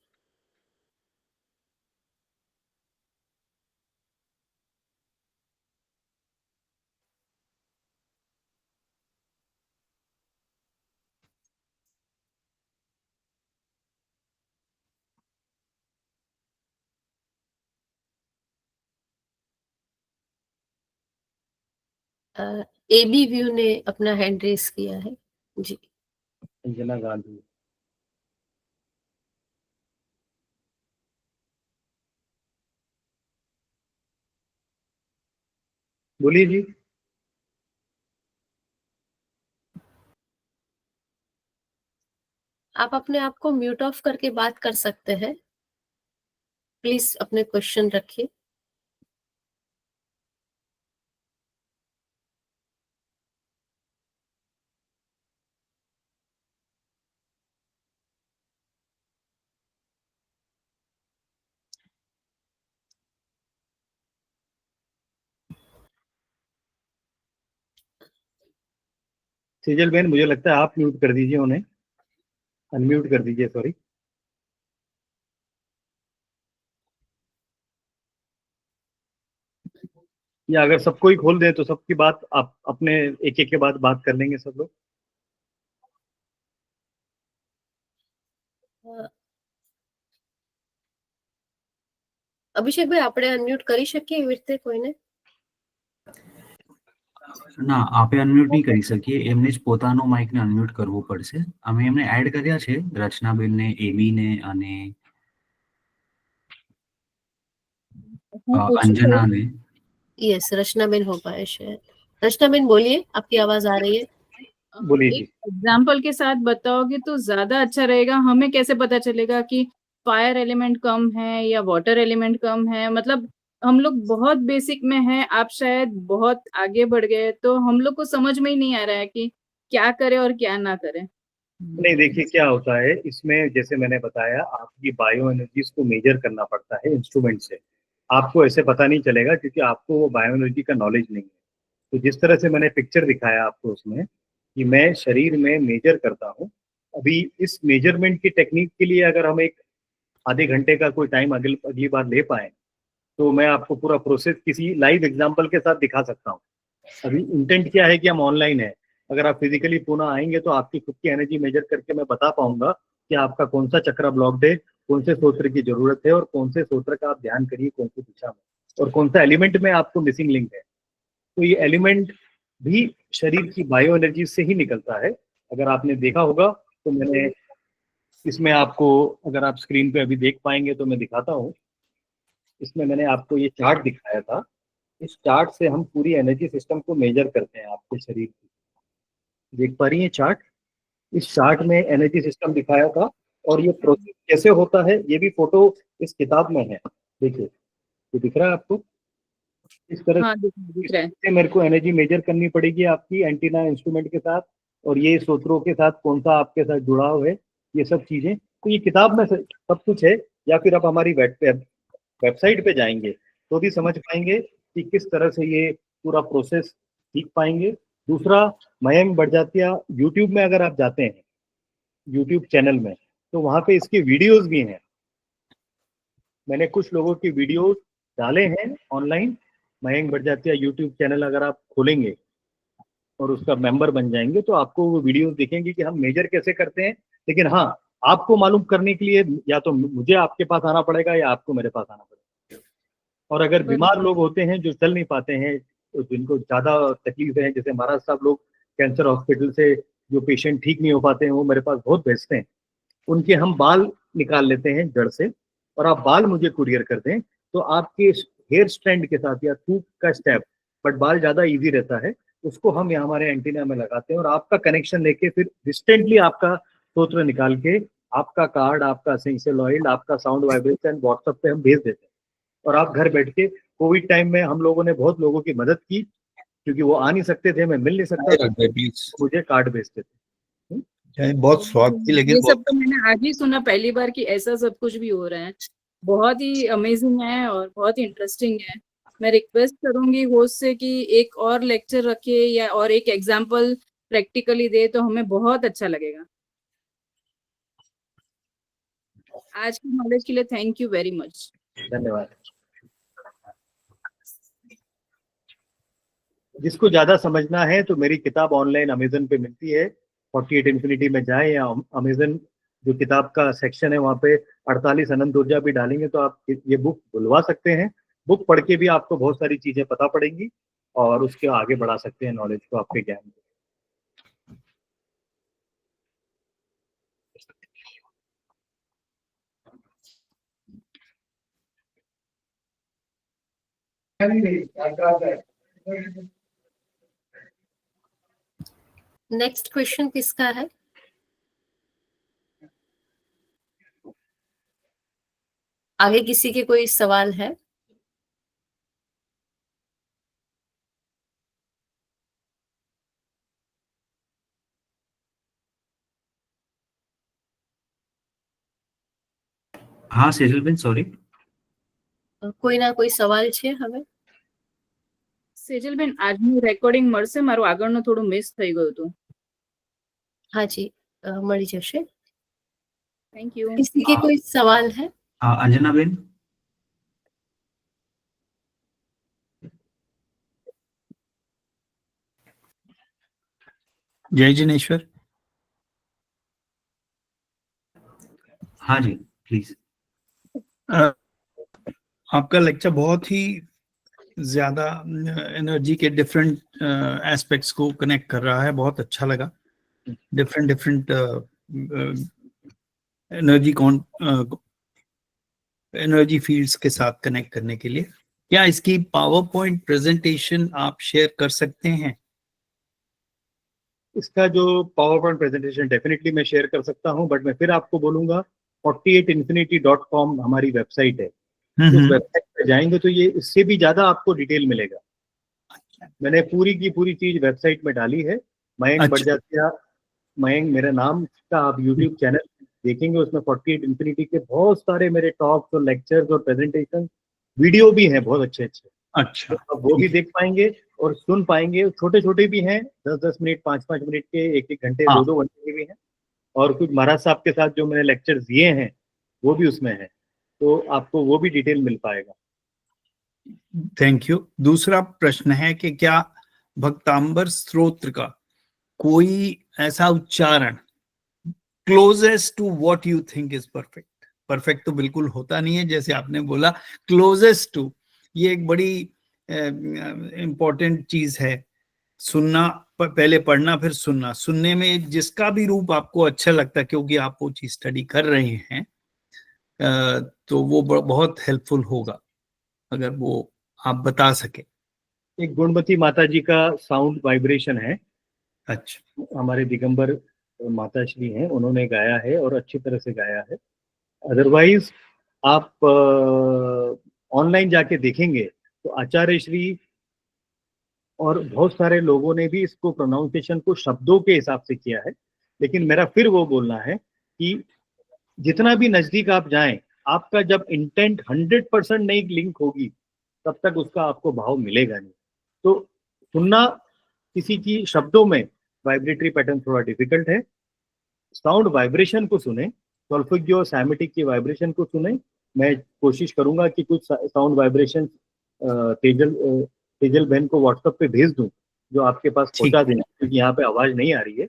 एबी व्यू ने अपना हैंड रेस किया है जी। अंजना गांधी। बोलिए जी। आप अपने आप को म्यूट ऑफ करके बात कर सकते हैं। प्लीज अपने क्वेश्चन रखिए। सेजल बहन, मुझे लगता है आप म्यूट कर दीजिए उन्हें, अनम्यूट कर दीजिए, सॉरी। या अगर सबको ही खोल दें तो सबकी बात आप अपने एक एक के बाद बात कर लेंगे सब लोग। અભિષેક ભાઈ આપણે અનમ્યુટ કરી શકીએ એવી રીતે કોઈને? ના, આપે અનમ્યુટ નહીં કરી શકીએ, એમને જ પોતાનો માઇકને અનમ્યુટ કરવું પડશે. અમે એમને એડ કર્યા છે, રચનાબેનને, એબીને અને અંજનાને. यस, रचनाबेन हो पाए शायद। रचनाबेन बोलिए, आपकी आवाज आ रही है। बोलिए जी। एक एग्जाम्पल के साथ बताओगे तो ज्यादा अच्छा रहेगा। हमें कैसे पता चलेगा कि फायर एलिमेंट कम है या वाटर एलिमेंट कम है? मतलब हम लोग बहुत बेसिक में हैं, आप शायद बहुत आगे बढ़ गए, तो हम लोग को समझ में ही नहीं आ रहा है कि क्या करें और क्या ना करें। नहीं, देखिए क्या होता है इसमें, जैसे मैंने बताया, आपकी बायो एनर्जीज को मेजर करना पड़ता है इंस्ट्रूमेंट से। आपको ऐसे पता नहीं चलेगा क्योंकि आपको वो बायो एनर्जी का नॉलेज नहीं है। तो जिस तरह से मैंने पिक्चर दिखाया आपको उसमें, कि मैं शरीर में मेजर करता हूँ। अभी इस मेजरमेंट की टेक्निक के लिए अगर हम एक आधे घंटे का कोई टाइम अगली बार ले पाए, तो मैं आपको पूरा प्रोसेस किसी लाइव एग्जाम्पल के साथ दिखा सकता हूँ। अभी इंटेंट क्या है कि हम ऑनलाइन है, अगर आप फिजिकली पुणे आएंगे तो आपकी खुद की एनर्जी मेजर करके मैं बता पाऊंगा कि आपका कौन सा चक्र ब्लॉक्ड है, कौन से सूत्र की जरूरत है, और कौन से सूत्र का आप ध्यान करिए कौन सी दिशा में, और कौन सा एलिमेंट में आपको मिसिंग लिंक है। तो ये एलिमेंट भी शरीर की बायो एनर्जी से ही निकलता है। अगर आपने देखा होगा तो मैंने इसमें आपको, अगर आप स्क्रीन पे अभी देख पाएंगे तो मैं दिखाता हूँ। इसमें मैंने आपको ये चार्ट दिखाया था। इस चार्ट से हम पूरी एनर्जी सिस्टम को मेजर करते हैं आपके शरीर की। देख पा रही है चार्ट? इस चार्ट में एनर्जी सिस्टम दिखाया था, और ये प्रोसेस कैसे होता है ये भी फोटो इस किताब में है। देखिए, ये दिख रहा है आपको? इस तरह हाँ, दिख रहा है। से मेरे को एनर्जी मेजर करनी पड़ेगी आपकी एंटीना इंस्ट्रूमेंट के साथ, और ये सूत्रों के साथ कौन सा आपके साथ जुड़ाव है, ये सब चीजें। तो ये किताब में सब कुछ है, या फिर आप हमारी वेबसाइट पे जाएंगे तो भी समझ पाएंगे कि किस तरह से ये पूरा प्रोसेस सीख पाएंगे। दूसरा, मयंक बड़जात्या यूट्यूब में अगर आप जाते हैं, यूट्यूब चैनल में, तो वहां पे इसके वीडियोस भी हैं। मैंने कुछ लोगों की वीडियोस डाले हैं online, Mayank Barjatya YouTube channel अगर आप खोलेंगे और उसका मेंबर बन जाएंगे तो आपको वो वीडियोस दिखेंगे कि हम मेजर कैसे करते हैं। लेकिन हाँ, आपको मालूम करने के लिए या तो मुझे आपके पास आना पड़ेगा या आपको मेरे पास आना पड़ेगा। और अगर बीमार लोग होते हैं जो चल नहीं पाते हैं, तो जिनको ज्यादा तकलीफ है, जैसे महाराज साहब लोग कैंसर हॉस्पिटल से जो पेशेंट ठीक नहीं हो पाते हैं वो मेरे पास बहुत भेजते हैं, उनके हम बाल निकाल लेते हैं जड़ से, और आप बाल मुझे कुरियर कर दें तो आपके हेयर स्ट्रैंड के साथ या थूक का स्टेप, बट बाल ज्यादा इजी रहता है, उसको हम यहाँ हमारे एंटीना में लगाते हैं और आपका कनेक्शन लेके फिर डिस्टेंटली आपका स्रोत्र निकाल के आपका कार्ड, आपका एसेंशियल ऑयल, आपका साउंड वाइब्रेशन व्हाट्सएप पे हम भेज देते हैं। और आप घर बैठ के, कोविड टाइम में हम लोगों ने बहुत लोगों की मदद की, क्योंकि वो आ नहीं सकते थे, मैं मिल नहीं सकता था, मुझे कार्ड भेजते थे। बहुत स्वाद की, लेकिन ये सब तो मैंने आज ही सुना पहली बार कि ऐसा सब कुछ भी हो रहा है। बहुत ही अमेजिंग है और बहुत ही इंटरेस्टिंग है। मैं रिक्वेस्ट करूंगी होस्ट से कि एक और लेक्चर रखे या और एक एग्जांपल प्रैक्टिकली दे तो हमें बहुत अच्छा लगेगा। आज की नॉलेज के लिए थैंक यू वेरी मच। धन्यवाद। जिसको ज्यादा समझना है तो मेरी किताब ऑनलाइन अमेजन पे मिलती है, 48 इन्फिनिटी में जाए या अमेजन जो किताब का सेक्शन है वहाँ पे 48 अनंत ऊर्जा भी डालेंगे तो आप ये बुक बुलवा सकते हैं। बुक पढ़ के भी आपको बहुत सारी चीजें पता पड़ेंगी और उसके आगे बढ़ा सकते हैं नॉलेज को, आपके ज्ञान को। नेक्स्ट क्वेश्चन किसका है? आगे किसी के कोई सवाल है? हाँ सेजल बेन, सॉरी। કોઈ ના કોઈ સવાલ છે હવે? સેજલબેન, આજનું રેકોર્ડિંગ મળશે? મારું આગળનું થોડું મિસ થઈ ગયું હતું. हाँ जी, મળી જશે। Thank you. किसी के कोई सवाल है? अंजना बेन। जय जिनेश्वर। हाँ जी प्लीज। आपका लेक्चर बहुत ही ज्यादा एनर्जी के डिफरेंट एस्पेक्ट्स को कनेक्ट कर रहा है, बहुत अच्छा लगा। डिफरेंट एनर्जी फील्ड्स के साथ कनेक्ट करने के लिए। क्या इसकी पावर पॉइंट प्रेजेंटेशन आप शेयर कर सकते हैं? इसका जो पावर पॉइंट प्रेजेंटेशन डेफिनेटली मैं शेयर कर सकता हूं, बट मैं फिर आपको बोलूंगा 48infinity.com हमारी वेबसाइट है, उस वेबसाइट पे जाएंगे तो ये इससे भी ज्यादा आपको डिटेल मिलेगा। मैंने पूरी की पूरी चीज वेबसाइट में डाली है। मयंक बड़जात्या, मयंक मेरा नाम का आप यूट्यूब चैनल देखेंगे, उसमें 48 इन्फिनिटी के बहुत सारे मेरे टॉक्स और लेक्चर्स और प्रेजेंटेशन वीडियो भी हैं, बहुत अच्छे अच्छे। अच्छा, तो वो भी देख पाएंगे और सुन पाएंगे। छोटे छोटे भी हैं, 10-10 मिनट, 5-5 मिनट के, 1-1 घंटे, 2-2 घंटे के भी हैं, और कुछ महाराज साहब के साथ जो मैंने लेक्चर दिए हैं वो भी उसमें है, तो आपको वो भी डिटेल मिल पाएगा। Thank you. दूसरा प्रश्न है कि क्या भक्तांबर स्तोत्र का कोई ऐसा उच्चारण closest to what you think is perfect? Perfect तो बिल्कुल होता नहीं है, जैसे आपने बोला क्लोजेस्ट टू, ये एक बड़ी इंपॉर्टेंट चीज है। सुनना, पहले पढ़ना फिर सुनना, सुनने में जिसका भी रूप आपको अच्छा लगता है, क्योंकि आप वो चीज स्टडी कर रहे हैं, तो वो बहुत हेल्पफुल होगा अगर वो आप बता सके। एक गुणवती माता जी का साउंड वाइब्रेशन है। अच्छा, हमारे दिगंबर माता श्री हैं, उन्होंने गाया है और अच्छी तरह से गाया है। अदरवाइज आप ऑनलाइन जाके देखेंगे तो आचार्य श्री और बहुत सारे लोगों ने भी इसको प्रोनाउंसिएशन को शब्दों के हिसाब से किया है, लेकिन मेरा फिर वो बोलना है कि जितना भी नजदीक आप जाएं, आपका जब इंटेंट 100% नहीं लिंक होगी तब तक उसका आपको भाव मिलेगा नहीं। तो सुनना किसी की शब्दों में वाइब्रेटरी पैटर्न थोड़ा डिफिकल्ट है, साउंड वाइब्रेशन को सुने, सॉल्फेजियो सैमेटिक की वाइब्रेशन को सुने। मैं कोशिश करूंगा कि कुछ साउंड वाइब्रेशन तेजल बहन को व्हाट्सएप पे भेज दूं, जो आपके पास ठीक। पहुंचा देना, क्योंकि यहाँ पे आवाज नहीं आ रही है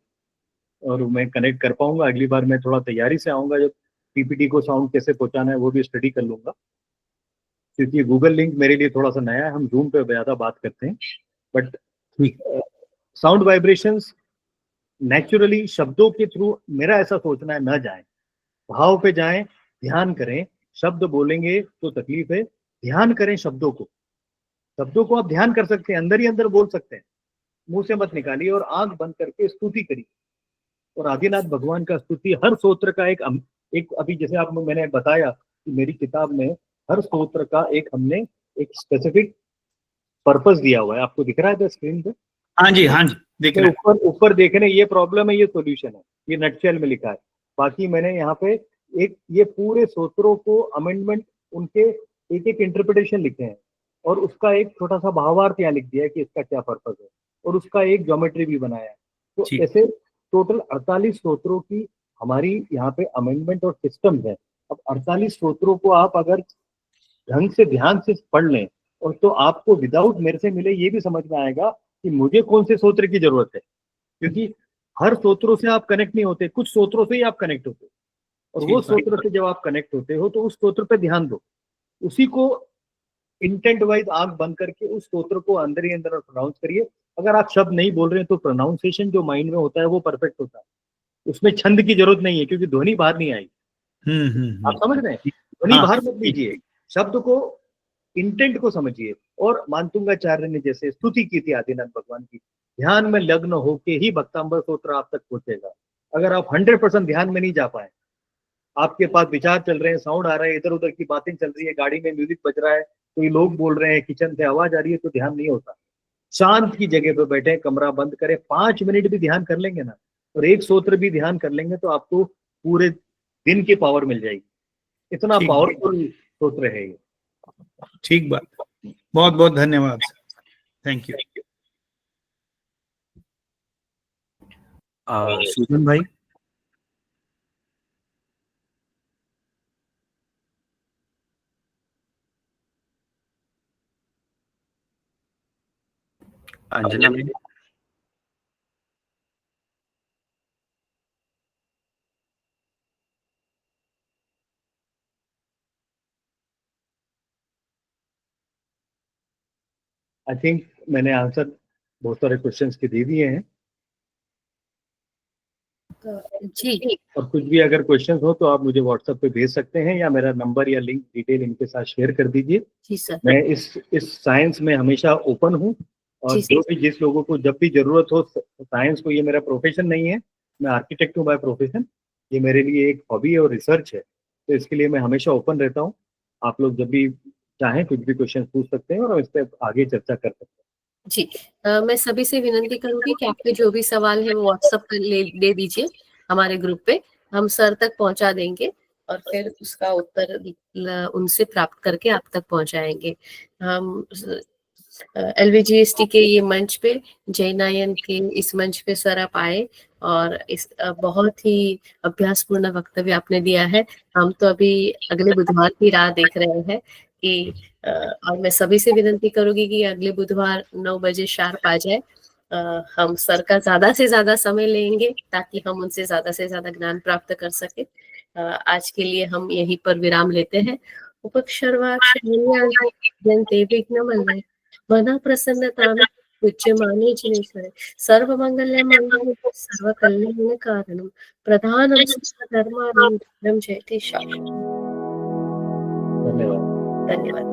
और मैं कनेक्ट कर पाऊंगा। अगली बार मैं थोड़ा तैयारी से आऊंगा, जब पीपीटी को साउंड कैसे पहुंचाना है वो भी स्टडी कर लूंगा, क्योंकि गूगल लिंक मेरे लिए थोड़ा सा नया है, हम जूम पे ज्यादा बात करते हैं। बट साउंड वाइब्रेशंस नेचुरली शब्दों के थ्रू, मेरा ऐसा सोचना है, न जाए, भाव पे जाएं, ध्यान करें। शब्द बोलेंगे तो तकलीफ है, ध्यान करें शब्दों को। शब्दों को आप ध्यान कर सकते हैं, अंदर ही अंदर बोल सकते हैं, मुंह से मत निकालिए, और आंख बंद करके स्तुति करिए। और आदिनाथ भगवान का स्तुति हर स्तोत्र का एक अभी जैसे आप मैंने बताया कि मेरी किताब में हर स्तोत्र का हमने एक स्पेसिफिक पर्पस दिया हुआ है। आपको दिख रहा है स्क्रीन पे? हाँ जी, हाँ जी, दिख रहा है। ऊपर देखने, ये प्रॉब्लम है, ये सॉल्यूशन है, ये नटशेल में लिखा है। बाकी मैंने यहाँ पे ये पूरे स्तोत्रों को अमेंडमेंट, उनके एक एक इंटरप्रिटेशन लिखे हैं, और उसका एक छोटा सा भावार्थ यहाँ लिख दिया है कि इसका क्या पर्पस है, और उसका एक ज्योमेट्री भी बनाया है। तो ठीक। ऐसे टोटल 48 स्तोत्रों की हमारी यहाँ पे अमेंडमेंट और सिस्टम है। अब 48 स्तोत्रों को आप अगर ढंग से ध्यान से पढ़ लें, और तो आपको विदाउट मेरे से मिले ये भी समझ में आएगा कि मुझे कौन से स्तोत्र की जरूरत है, क्योंकि हर स्तोत्रों से आप कनेक्ट नहीं होते, कुछ स्तोत्रों से ही आप कनेक्ट होते हो, और वो स्तोत्र से जब आप कनेक्ट होते हो तो उस स्तोत्र पे ध्यान दो, उसी को इंटेंट वाइज आंख बंद करके उस स्तोत्र को अंदर ही अंदर प्रोनाउंस करिए। अगर आप शब्द नहीं बोल रहे हैं तो प्रोनाउंसिएशन जो माइंड में होता है वो परफेक्ट होता है, उसमें छंद की जरूरत नहीं है, क्योंकि ध्वनि बाहर नहीं आई। आप समझ रहे हैं? ध्वनि बाहर मत दीजिए, शब्द को, इंटेंट को समझिए। और मानतुंगाचार्य ने जैसे स्तुति की थी आदिनाथ भगवान की, ध्यान में लग्न होके ही भक्तांबर स्तोत्र आप तक पहुंचेगा। अगर आप 100% ध्यान में नहीं जा पाए, आपके पास विचार चल रहे हैं, साउंड आ रहा है, इधर उधर की बातें चल रही है, गाड़ी में म्यूजिक बज रहा है, कोई लोग बोल रहे हैं, किचन से आवाज आ रही है, तो ध्यान नहीं होता। शांत की जगह पे बैठे, कमरा बंद करें, 5 मिनट भी ध्यान कर लेंगे ना, और एक स्तोत्र भी ध्यान कर लेंगे, तो आपको पूरे दिन की पावर मिल जाएगी। इतना पावरफुल स्तोत्र है ये। ठीक बात, बहुत बहुत धन्यवाद, थैंक यू। सुजन भाई, अंजना मैम, आई थिंक मैंने आंसर बहुत सारे क्वेश्चंस के दे दिए हैं। जी, और कुछ भी अगर क्वेश्चंस हो तो आप मुझे व्हाट्सएप पे भेज सकते हैं, या मेरा नंबर या लिंक डिटेल इनके साथ शेयर कर दीजिए। जी सर। मैं इस साइंस में हमेशा ओपन हूँ, और जी, जो भी जिस लोगों को जब भी जरूरत हो, साइंस को, ये मेरा प्रोफेशन नहीं है, मैं आर्किटेक्ट हूँ बाय प्रोफेशन, ये मेरे लिए एक हॉबी और रिसर्च है, तो इसके लिए मैं हमेशा ओपन रहता हूँ। आप लोग जब भी चाहें कुछ भी क्वेश्चन पूछ सकते हैं, और इस पर आगे चर्चा कर सकते हैं। जी, मैं सभी से विनंती करूंगी कि आपके जो भी सवाल है वो व्हाट्सएप पर दे दीजिए हमारे ग्रुप पे, हम सर तक पहुंचा देंगे, और फिर उसका उत्तर उनसे प्राप्त करके आप तक पहुंचाएंगे। हम LVGST के ये मंच पे, जयनायन के इस मंच पे सर आप आए, और इस बहुत ही अभ्यासपूर्ण वक्तव्य आपने दिया है। हम तो अभी अगले बुधवार की राह देख रहे हैं कि और मैं सभी से विनंती करूंगी कि अगले बुधवार 9 बजे शार्प आ जाए। हम सर का ज्यादा से ज्यादा समय लेंगे ताकि हम उनसे ज्यादा से ज्यादा ज्ञान प्राप्त कर सके। आज के लिए हम यहीं पर विराम लेते हैं। उपक्षर्वाक्षरन्ते विघ्नमलय मना प्रसन्नता उच्यमाने जिनेश्वरे सर्वमंगल मंगल सर्वकल्याण कारणम प्रधानम सर्वधर्माणां जयते शाश्वतम्। धन्यवाद। धन्यवाद।